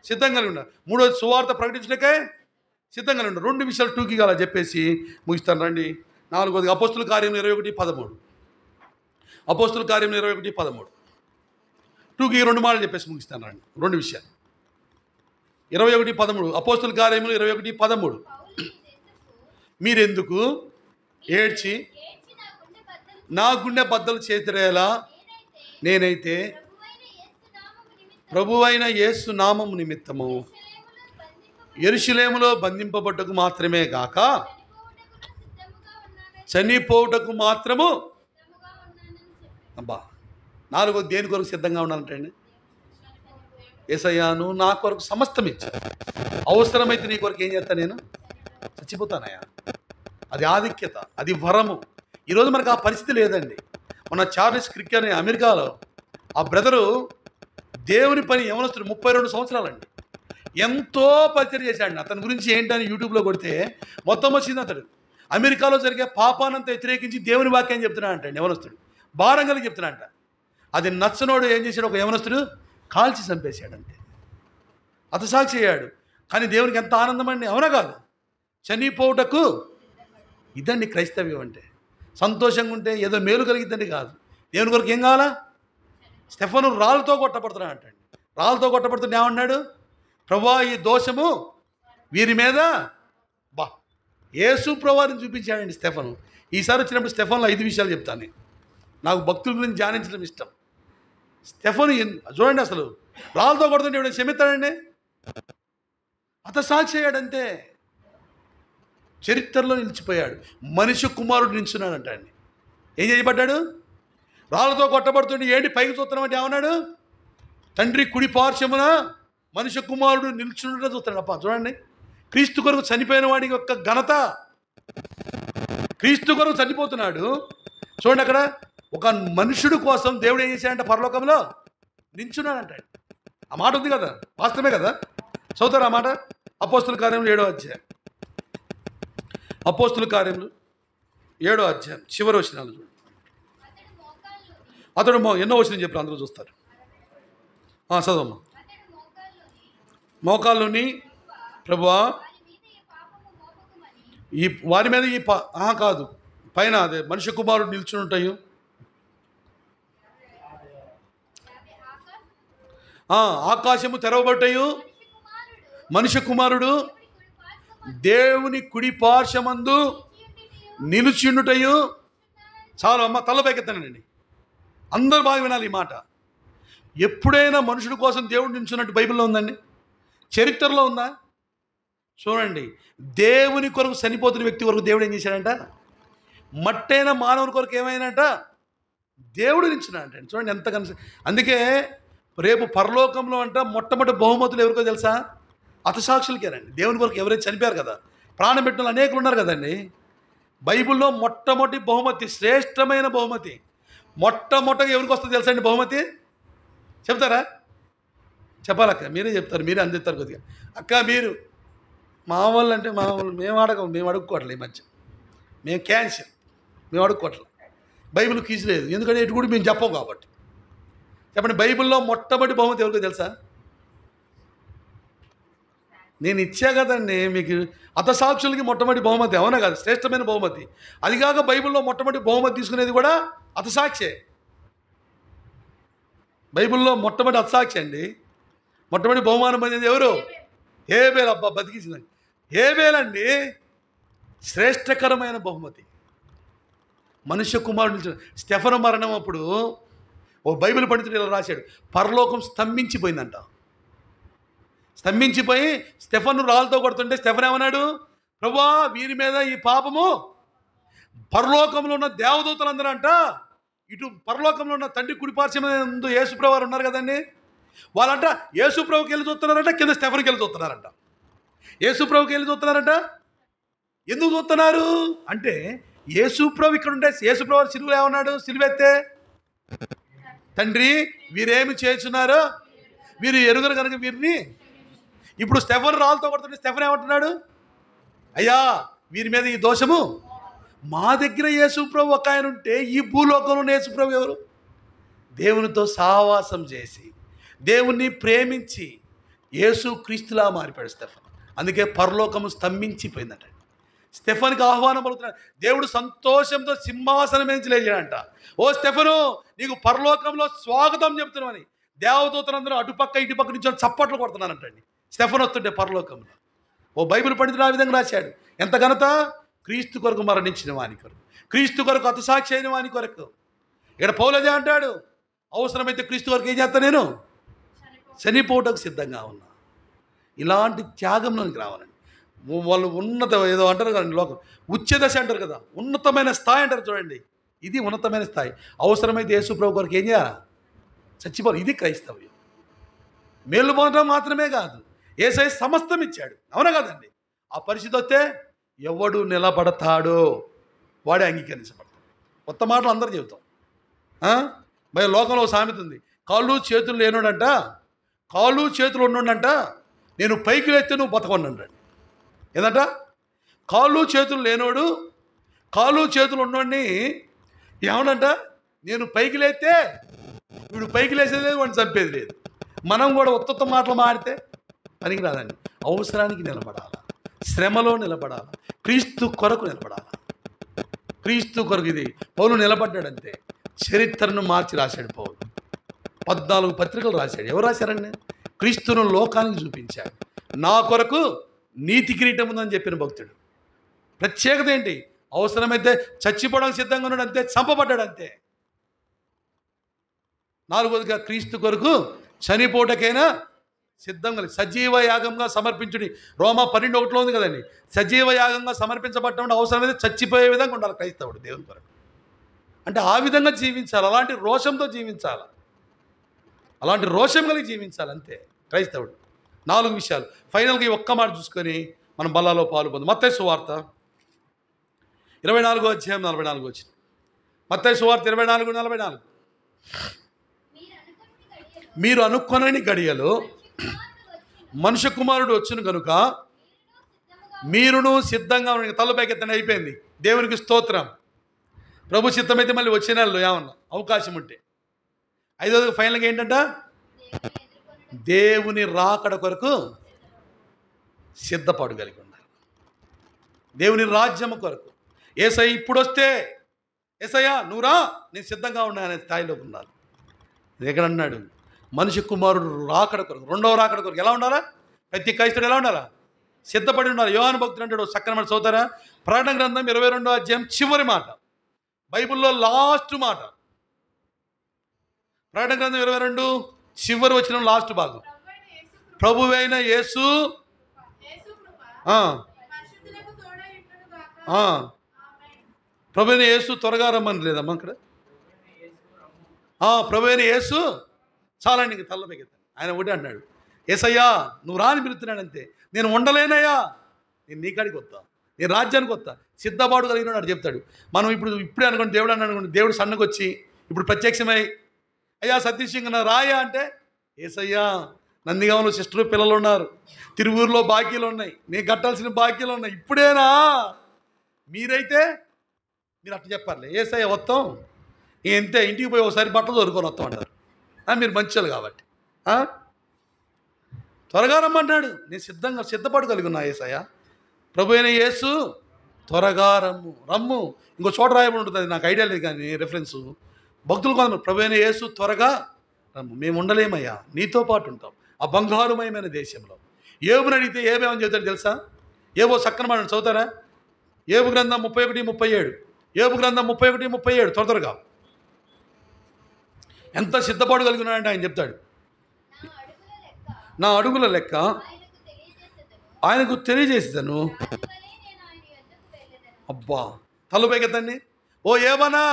సిద్ధం కలిగి ఉండాలి. మూడోది, సువార్త ప్రకటించుటకై సిద్ధం కలిగి ఉండాలి. 2 విషయాలు టూకీగా అలా చెప్పేసి ముగిస్తాను రండి. 4వది, అపోస్తుల కార్యం 21:13. అపోస్తుల కార్యం 21:13. టూకి 2 మాటలు చెప్పేసి ముగిస్తాను రండి. 2 విషయాలు. 21:13. అపోస్తుల కార్యములు 21:13. మీరెందుకు ఏడ్చి నా గుండె బద్దలు చేతిరేలా, నేనైతే ప్రభువైన యేసు నామము నిమిత్తము యెరూషలేములో బంధింపబడ్డకు మాత్రమే గాక చనిపోవుటకు మాత్రము. అబ్బా, 4వది, దేని కొరకు సిద్ధంగా ఉండాలంటే, యేసయ్యా నువ్వు నా కొరకు సమస్తం ఇచ్చా, అవసరమైతే నీ కొరకు ఏం చేస్తా, నేను చచ్చిపోతానయ్యా. అది ఆధిక్యత, అది వరము. ఈరోజు మనకు ఆ పరిస్థితి లేదండి. మన చార్లెస్ క్రిక్ అనే అమెరికాలో ఆ బ్రదరు దేవుని పని యవనస్తుడు 32 సంవత్సరాలండి. ఎంతో పరిచయం చేశాడు. అతని గురించి ఏంటని యూట్యూబ్లో కొడితే మొత్తం వచ్చింది. అతడు అమెరికాలో జరిగే పాపానంతా వ్యతిరేకించి దేవుని వాక్యం చెప్తున్నాడు అంట యవనస్తుడు. భారం కలిగి చెప్తున్నాడంట. అది నచ్చనోడు ఏం చేశాడు, ఒక యవనస్తుడు కాల్చి చంపేశాడంతే. హతసాక్షి అయ్యాడు. కానీ దేవునికి ఎంత ఆనందం అండి, అవునా కాదు? చనిపోవుటకు. ఇదండి క్రైస్తవ్యం అంటే. సంతోషంగా ఉంటే ఏదో మేలు కలిగిద్దండి కాదు. దేవుని కొరకు ఏం కావాలా? స్టెఫను రాళ్ళతో కొట్టబడుతున్నాడు అంటండి. రాళ్ళతో కొట్టబడుతుంటే ఏమన్నాడు? ప్రభువా ఈ దోషము వీరి మీద. బా, యేసు ప్రభువుని చూపించాడండి స్టెఫను. ఈసారి వచ్చినప్పుడు స్టెఫన్లో 5 విషయాలు చెప్తాను. నాకు భక్తుల గురించి ధ్యానించడం ఇష్టం. స్టెఫను చూడండి, అసలు రాళ్ళతో కొడుతుంటే ఎవడైనా క్షమిస్తాడండి? హతసాక్షి అయ్యాడంతే. చరిత్రలో నిలిచిపోయాడు. మనిషి కుమారుడు నిల్చున్నాడంట అండి. ఏం చేయబడ్డాడు? రాళ్ళతో కొట్టబడుతుంటే ఏంటి పైకి చూస్తున్నామంటే ఏమన్నాడు? తండ్రి కుడి పార్శ్వమున మనిషి కుమారుడు నిల్చుంటే చూస్తాడు. అప్ప చూడండి, క్రీస్తు కొరకు చనిపోయిన వాడి యొక్క ఘనత. క్రీస్తు కొరకు చనిపోతున్నాడు. చూడండి, అక్కడ ఒక మనుషుడు కోసం దేవుడు ఏం చేశాడంటే పరలోకంలో నిల్చున్నాడంట. ఆ మాట ఉంది కదా, వాస్తవమే కదా. చదువుతారు ఆ మాట. అపోస్తుల కార్యములు 7వ అధ్యాయం. అపోస్తుల కార్యములు 7వ అధ్యాయం చివరి వచనాలు చూడండి. అతడు ఎన్నో వచనం చెప్పారు, అందరూ చూస్తారు. చదవమ్మా. మోకాల్లోని ప్రభువా ఈ వారి మీద ఈ కాదు, పైన అదే మనిషి కుమారుడు నిల్చుని ఉంటాయి. ఆకాశము తెరవబడ్డాయి. మనిషి కుమారుడు దేవుని కుడి పార్శ్వమందు నిలుచుండుటయు. చాలు అమ్మ, తలపైకెత్తానండి. అందరూ బాగా వినాలి ఈ మాట. ఎప్పుడైనా మనుషుడి కోసం దేవుడు నిల్చున్నట్టు బైబిల్లో ఉందండి? చరిత్రలో ఉందా? చూడండి, దేవుని కొరకు చనిపోతున్న వ్యక్తి కొరకు దేవుడు ఏం చేశాడంట? మట్టైన మానవుని కొరకు ఏమైనాట దేవుడు నిల్చున్నాడంట. చూడండి ఎంత కనీసం. అందుకే రేపు పరలోకంలో అంట మొట్టమొదటి బహుమతులు ఎవరికో తెలుసా? హతసాక్షులకేనండి. దేవుని కొరకు ఎవరైతే చనిపోయారు కదా, ప్రాణం పెట్టిన వాళ్ళు అనేకులు ఉన్నారు కదండి. బైబిల్లో మొట్టమొదటి బహుమతి, శ్రేష్టమైన బహుమతి మొట్టమొదటిగా ఎవరికి వస్తుంది తెలుసా అండి? బహుమతి చెప్తారా? చెప్పాలక్క, మీరే చెప్తారు, మీరే అందిస్తారు కొద్దిగా. అక్క మీరు మా వాళ్ళు అంటే మా వాళ్ళు మేము అడుక్కోవట్లే. ఈ మధ్య మేము క్యాన్సర్, మేము అడుక్కోవట్లే. బైబిల్ క్విజ్ లేదు, ఎందుకంటే ఇటు కూడా మేము చెప్పం కాబట్టి. చెప్పండి, బైబిల్లో మొట్టమొదటి బహుమతి ఎవరికో తెలుసా? నేను ఇచ్చా కదండి మీకు. హతసాక్షులకి మొట్టమొదటి బహుమతి, అవునా కాదు? శ్రేష్టమైన బహుమతి. అది కాక బైబిల్లో మొట్టమొదటి బహుమతి తీసుకునేది కూడా హతసాక్షే. బైబిల్లో మొట్టమొదటి హతసాక్షి అండి. మొట్టమొదటి బహుమానం పొందింది ఎవరు? హేబేలు. అబ్బా, బతికించిందండి హేబేలండి. శ్రేష్టకరమైన బహుమతి. మనుష్య కుమారుడు స్టెఫను మరణం అప్పుడు ఓ బైబిల్ పండితుడు ఇలా రాశాడు, పరలోకం స్తంభించిపోయిందంట. స్తంభించిపోయి స్టెఫను రాళ్ళతో కొడుతుంటే స్టెఫన్ ఏమన్నాడు, ప్రభువా వీరి మీద ఈ పాపము, పరలోకంలో ఉన్న దేవదూతలందరూ అంట, ఇటు పరలోకంలో ఉన్న తండ్రి కుడిపార్శ్వమందు యేసుప్రభు వారు ఉన్నారు కదండి, వాళ్ళంట యేసుప్రభుకి వెళ్ళి చూస్తున్నారంట, కింద స్టెఫన్కి వెళ్ళి చూస్తున్నారంట. యేసుప్రభుకి వెళ్ళి చూస్తున్నారంట. ఎందుకు చూస్తున్నారు అంటే, యేసుప్రభు ఇక్కడ ఉంటే యేసుప్రభు వారు సిలువలో ఏమన్నాడు, సిలువెత్తే, తండ్రి వీరేమి చేస్తున్నారో వీరు ఎరుగరు కనుక వీరిని. ఇప్పుడు స్టెఫన్ రాళ్ళతో కొడుతుంటే స్టెఫన్ ఏమంటున్నాడు, అయ్యా వీరి మీద ఈ దోషము, మా దగ్గర యేసుప్రభు ఒక ఆయన ఉంటే ఈ భూలోకంలో యేసుప్రభు ఎవరు? దేవునితో సహవాసం చేసి దేవుణ్ణి ప్రేమించి యేసు క్రీస్తులా మారిపోయాడు స్టెఫన్. అందుకే పరలోకము స్తంభించిపోయిందంట. స్టెఫన్కి ఆహ్వానం పలుకుతున్నాడు. దేవుడు సంతోషంతో సింహాసనం నుంచి లేచాడంట. ఓ స్టెఫను, నీకు పరలోకంలో స్వాగతం చెప్తున్నామని దేవదూతలందరూ అటుపక్క ఇటుపక్క నుంచి చప్పట్లు కొడుతున్నానంటండి స్టెఫన్ వస్తుంటే పరలోకంలో. ఓ బైబిల్ పండితుడు ఆ విధంగా రాశాడు. ఎంత ఘనత! క్రీస్తు కొరకు మరణించిన వాని కొరకు, క్రీస్తు కొరకు హతసాక్షి అయిన వాని కొరకు. ఇక్కడ పౌలు అదే అంటాడు, అవసరమైతే క్రీస్తు కొరకు ఏం చేస్తా, నేను చనిపోవటకు సిద్ధంగా ఉన్నా. ఇలాంటి త్యాగంలోనికి రావాలండి. వాళ్ళు ఉన్నత ఏదో అంటారు కదండి, లోకం ఉచ్ఛదశ అంటారు కదా, ఉన్నతమైన స్థాయి అంటారు చూడండి. ఇది ఉన్నతమైన స్థాయి. అవసరమైతే యేసు ప్రభు కొరకు ఏం చేయాలి, చచ్చిపోవాలి. ఇది క్రైస్తవ్యం. మేలు పొందడం మాత్రమే కాదు, యేసయ్య సమస్తం ఇచ్చాడు. అవునా కదండి? ఆ పరిస్థితి వస్తే ఎవడు నిలబడతాడో వాడే అంగీకరించబడతాడు. కొత్త మాటలు అందరూ చెబుతాం. మరి లోకంలో సామెత ఉంది, కాళ్ళు చేతులు లేనోడంట, కాళ్ళు చేతులు ఉన్నోడంట నేను పైకి లేస్తే నువ్వు బతకొండండి. ఏందంట? కాళ్ళు చేతులు లేనోడు, కాళ్ళు చేతులు ఉన్నోడిని ఏమనంట, నేను పైకి లేస్తే వీడు పైకి లేసేది లేదు, వాడిని చంపేది లేదు. మనం కూడా ఉత్తమ మాటలు మాడితే పనికి రాదండి. అవసరానికి నిలబడాలి, శ్రమలో నిలబడాలి, క్రీస్తు కొరకు నిలబడాలి. క్రీస్తు కొరకు ఇది పౌలు నిలబడ్డాడంతే. చరిత్రను మార్చి రాశాడు పౌలు. 14 పత్రికలు రాశాడు. ఎవరు రాశారండి? క్రీస్తును లోకానికి చూపించాడు. నా కొరకు నీతి కిరీటం ఉందని చెప్పిన భక్తుడు. ప్రత్యేకత ఏంటి? అవసరమైతే చచ్చిపోవడానికి సిద్ధంగా ఉన్నాడు అంతే, చంపబడ్డాడు అంతే. 4వదిగా క్రీస్తు కొరకు చనిపోవటకైనా సిద్ధంగా, సజీవ యాగంగా సమర్పించుడి. రోమా 12:1 ఉంది కదండి. సజీవ యాగంగా సమర్పించబడటం అవసరమైతే చచ్చిపోయే విధంగా ఉండాలి క్రైస్తవుడు దేవుని కొరకు. అంటే ఆ విధంగా జీవించాలి, అలాంటి రోషంతో జీవించాలి, అలాంటి రోషం కలిగి జీవించాలి అంతే క్రైస్తవుడు. 4 విషయాలు. ఫైనల్గా ఈ ఒక్క మాట చూసుకొని మనం బల్లాలో పాలు పొందాం. మత్తయి సువార్త 24:44. మత్తయి సువార్త 24:44. మీరు అనుకొనని గడియలో మనుష్య కుమారుడు వచ్చును కనుక మీరును సిద్ధంగా తలపైకెత్తని. అయిపోయింది. దేవునికి స్తోత్రం. ప్రభు చిత్తమైతే మళ్ళీ వచ్చే నెలలో ఏమన్నా అవకాశం ఉంటే. 5వది ఫైనల్గా ఏంటంట, దేవుని రాకడ కొరకు సిద్ధపాటు కలిగి ఉండాలి. దేవుని రాజ్యము కొరకు. యేసయ్య ఇప్పుడు వస్తే, యేసయ్య నువ్వు రా, నేను సిద్ధంగా ఉన్నా అనే స్థాయిలోకి ఉండాలి. ఎక్కడ అన్నాడు, మనిషి కుమారుడు రాకడ కొరకు, రెండవ రాకడ కొరకు ఎలా ఉండాలా? ప్రతి క్రైస్తవుడు ఎలా ఉండాలా? సిద్ధపడి ఉండాలి. యోహాను భక్తుడు అంటాడు, చక్కని మాట చదువుతారా? ప్రకటన గ్రంథం 22వ అధ్యాయం చివరి మాట, బైబిల్లో లాస్ట్ మాట. ప్రకటన గ్రంథం 22 చివరి వచ్చిన లాస్ట్ భాగం. ప్రభువైన యేసు ప్రభువైన యేసు త్వరగా రమ్మని లేదమ్మా అక్కడ. ప్రభువైన యేసు చాలండి, ఇంక తల్లపైకెత్తాను. ఆయన ఒకటి అన్నాడు, యేసయ్యా నువ్వు రాని పిలుస్తున్నాడంతే. నేను ఉండలేనయ్యా, నేను నీ కాడికి వస్తా, నేను రాజ్యానికి వస్తా, సిద్ధపాటు కలిగినాడు అని చెప్తాడు. మనం ఇప్పుడే అనుకోండి, దేవుడు అని అనుకోండి, దేవుడు సన్నకు వచ్చి ఇప్పుడు ప్రత్యక్షమై అయ్యా సతీష్ నా రాయా అంటే, యేసయ్యా నందిగామలో సిస్టరు పిల్లలు ఉన్నారు, తిరువూరులో బాకీలు ఉన్నాయి, నేను కట్టాల్సిన బాకీలు ఉన్నాయి, ఇప్పుడేనా? మీరైతే మీరు అట్లా చెప్పారులే, యేసయ్య వస్తాం ఎంతే, ఇంటికి పోయి ఒకసారి బట్టలు దొరుకొని వస్తాం అంటారు. మీరు మంచోళ్ళు కాబట్టి త్వరగా రమ్మంటాడు. నేను సిద్ధపాటు కలిగి ఉన్నా యేసయ్య. ప్రభు అయిన యేసు త్వరగా రమ్ము. ఇంకో చోట రాయబడి ఉంటుంది, అది నాకు ఐడియా లేదు కానీ రెఫరెన్సు. భక్తులు కొందరు ప్రభు అయిన యేసు త్వరగా రమ్ము, మేము ఉండలేమయ్యా, నీతో పాటు ఉంటాం ఆ బంగారుమయమైన దేశంలో. ఏబుని అడిగితే ఏమేమని చెబుతాడు తెలుసా? ఏవో చక్కన మాట చదువుతారా? యోబు గ్రంథం 31:37. యోబు గ్రంథం 31:37. త్వరగా ఎంత సిద్ధపాటు కలిగి ఉన్నాడంటే ఆయన చెప్తాడు, నా అడుగుల లెక్క ఆయనకు తెలియజేసేదను. అబ్బా, తలపైకెత్తండి. ఓ ఏమన్నా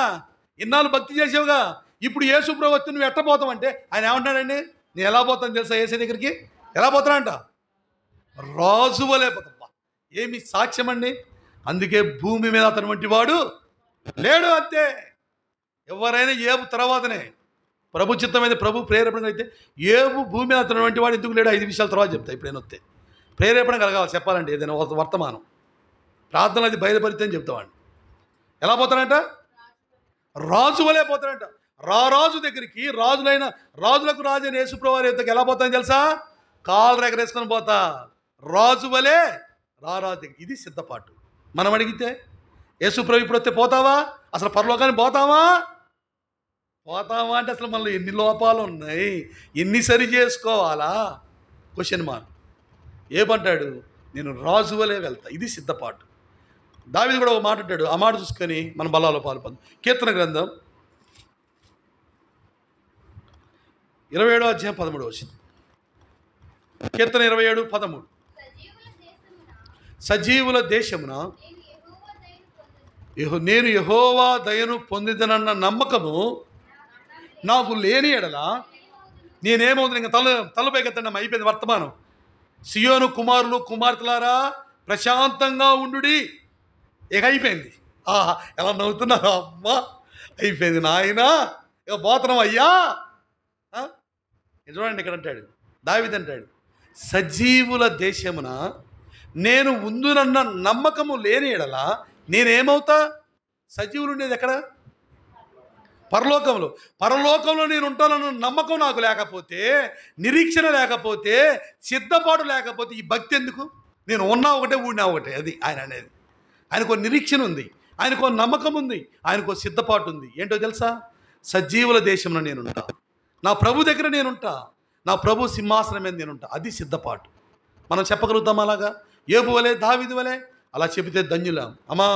ఇన్నాళ్ళు భక్తి చేసావుగా, ఇప్పుడు యేసు ప్రభు వచ్చి నువ్వు ఎట్ట పోతావంటే ఆయన ఏమంటాడండి, నేను ఎలా పోతాను తెలుసా యేసు దగ్గరికి? ఎలా పోతానంట? రాజు వలే పోతావా. ఏమి సాక్ష్యం అండి. అందుకే భూమి మీద అతని వంటి వాడు లేడు. అంతే. ఎవరైనా ఏబు తర్వాతనే ప్రభు చిత్తమైతే, ప్రభు ప్రేరేపణ అయితే ఏబు భూమి మీద అతని వంటి వాడు ఎందుకు లేడు? 5 విషయాల తర్వాత చెప్తా. ఇప్పుడైనా వస్తే ప్రేరేపణ కలగాలి చెప్పాలంటే ఏదైనా వర్తమానం ప్రార్థన అది బయలుపరితే అని చెప్తామండి. ఎలా పోతాడంట? రాజు వలే పోతాడంట. రాజు దగ్గరికి, రాజులకు రాజు అయిన యేసుప్రభు వారి యొద్దకు ఎలా పోతాను తెలుసా? కాళ్ళు ఎగరేసుకొని పోతా. రాజు వలే రాజు దగ్గర. ఇది సిద్ధపాటు. మనం అడిగితే యేసుప్రభు ఇప్పుడు వస్తే పోతావా? అసలు పరలోకానికి పోతావా అంటే అసలు మనలో ఎన్ని లోపాలు ఉన్నాయి, ఎన్ని సరి చేసుకోవాలా? Question mark. ఏమంటాడు? నేను రాజు వలే వెళ్తా. ఇది సిద్ధపాటు. దావీదు కూడా ఒక మాట అంటాడు. ఆ మాట చూసుకొని మన బలాలో పాల్పొందాం. కీర్తన గ్రంథం 27:13. కీర్తన 27:13. సజీవుల దేశమున నేను యెహోవా దయను పొందిదనన్న నమ్మకము నాకు లేని ఎడల నేనేమవుతుంది? ఇంకా తలపైకెత్తండి. అయిపోయింది వర్తమానం. సియోను కుమారులు కుమార్తెలారా ప్రశాంతంగా ఉండుడి. ఇక అయిపోయింది. ఎలా నవ్వుతున్నారు అమ్మా, అయిపోయింది నాయన, ఇక పోతున్నాం అయ్యా. చూడండి ఇక్కడ అంటాడు దావీదు అంటాడు, సజీవుల దేశమున నేను ఉందునన్న నమ్మకము లేని ఎడల నేనేమవుతా? సజీవులు ఉండేది ఎక్కడ? పరలోకంలో నేను ఉంటానన్న నమ్మకం నాకు లేకపోతే, నిరీక్షణ లేకపోతే, సిద్ధపాటు లేకపోతే ఈ భక్తి ఎందుకు? నేను ఉన్నా ఒకటే, ఊడినా ఒకటే. అది ఆయన అనేది. ఆయనకు నిరీక్షణ ఉంది, ఆయనకు నమ్మకం ఉంది, ఆయనకు సిద్ధపాటు ఉంది. ఏంటో తెలుసా? సజీవుల దేశంలో నేనుంటా, నా ప్రభు దగ్గర నేనుంటా, నా ప్రభు సింహాసనం మీద నేనుంటా. అది సిద్ధపాటు. మనం చెప్పగలుగుతాం అలాగా? యోబు వలే, దావీదు వలే అలా చెబితే ధన్యులం. అమ్మా,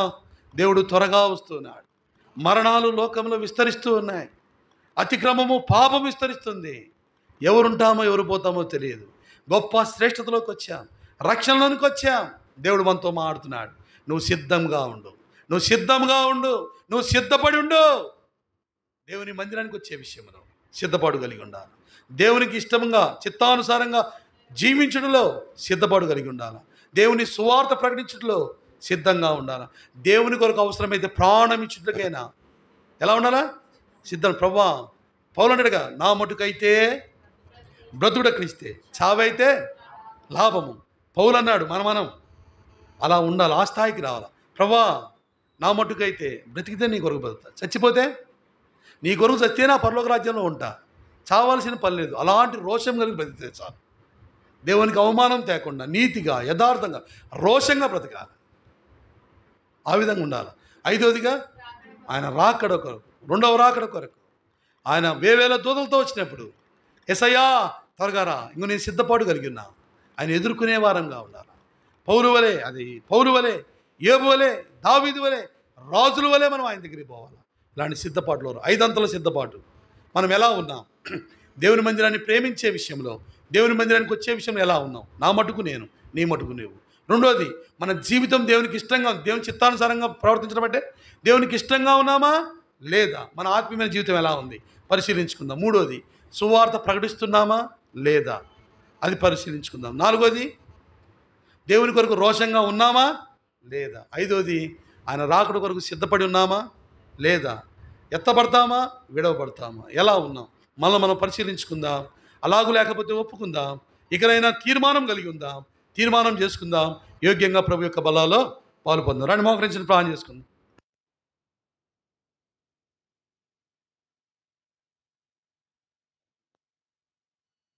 దేవుడు త్వరగా వస్తున్నాడు. మరణాలు లోకంలో విస్తరిస్తూ ఉన్నాయి. అతిక్రమము, పాపం విస్తరిస్తుంది. ఎవరుంటామో ఎవరు పోతామో తెలియదు. గొప్ప శ్రేష్టతలోకి వచ్చాం, రక్షణలోనికి వచ్చాం. దేవుడు మనతో మాట్లాడుతున్నాడు. నువ్వు సిద్ధంగా ఉండు, నువ్వు సిద్ధంగా ఉండు, నువ్వు సిద్ధపడి ఉండు. దేవుని మందిరానికి వచ్చే విషయంలో సిద్ధపాటు కలిగి ఉండాలి. దేవునికి ఇష్టంగా చిత్తానుసారంగా జీవించడంలో సిద్ధపాటు కలిగి ఉండాలి. దేవుని సువార్త ప్రకటించడంలో సిద్ధంగా ఉండాలి. దేవుని కొరకు అవసరమైతే ప్రాణం ఇచ్చుటకైనా ఎలా ఉండాలా? సిద్ధం. ప్రభువా, పౌలు అంటాడుగా, నా మటుకైతే బ్రతుకుడ క్రీస్తే, చావైతే లాభము. పౌలు అన్నాడు, మనం అలా ఉండాలి. ఆ స్థాయికి రావాలి. ప్రభువా, నా మటుకైతే బ్రతికితే నీ కొరకు బ్రతుకుతా, చచ్చిపోతే నీ కొరకు చస్తే నా పరలోక రాజ్యంలో ఉంటా. చావాల్సిన పని లేదు. అలాంటి రోషం కలిగి బ్రతికితే చాలు. దేవునికి అవమానం తేకుండా నీతిగా, యథార్థంగా, రోషంగా బ్రతకాలి. ఆ విధంగా ఉండాలి. 5వదిగా ఆయన రాకడ కొరకు, 2వ రాకడ కొరకు ఆయన వేవేల దూతలతో వచ్చినప్పుడు, యేసయ్యా త్వరగా రా, ఇంకో నేను సిద్ధపాటు కలిగి ఉన్నా. ఆయన ఎదుర్కొనే వారంగా ఉండాలి. పౌలు వలే, యోబు వలే, దావీదు వలే, రాజుల వలే మనం ఆయన దగ్గరికి పోవాలి. ఇలాంటి సిద్ధపాటులో 5 అంతల సిద్ధపాటు. మనం ఎలా ఉన్నాం? దేవుని మందిరాన్ని ప్రేమించే విషయంలో, దేవుని మందిరానికి వచ్చే విషయంలో ఎలా ఉన్నాం? నా మటుకు నేను, నీ మటుకు నీవు. 2వది, మన జీవితం దేవునికి ఇష్టంగా, దేవుని చిత్తానుసారంగా ప్రవర్తించడం అంటే దేవునికి ఇష్టంగా ఉన్నామా లేదా? మన ఆత్మీయ జీవితం ఎలా ఉంది పరిశీలించుకుందాం. 3వది, సువార్త ప్రకటిస్తున్నామా లేదా? అది పరిశీలించుకుందాం. 4వది, దేవుని కొరకు రోషంగా ఉన్నామా లేదా? 5వది, ఆయన రాకడ కొరకు సిద్ధపడి ఉన్నామా లేదా? ఎత్తబడతామా విడవబడతామా? ఎలా ఉన్నాం? మనం పరిశీలించుకుందాం. అలాగూ లేకపోతే ఒప్పుకుందాం. ఇకనైనా తీర్మానం కలిగి ఉందాం, తీర్మానం చేసుకుందాం. యోగ్యంగా ప్రభు యొక్క బలాలో పాలు పొందాం. రండి, మోకరించి ప్రార్థన చేసుకుందాం.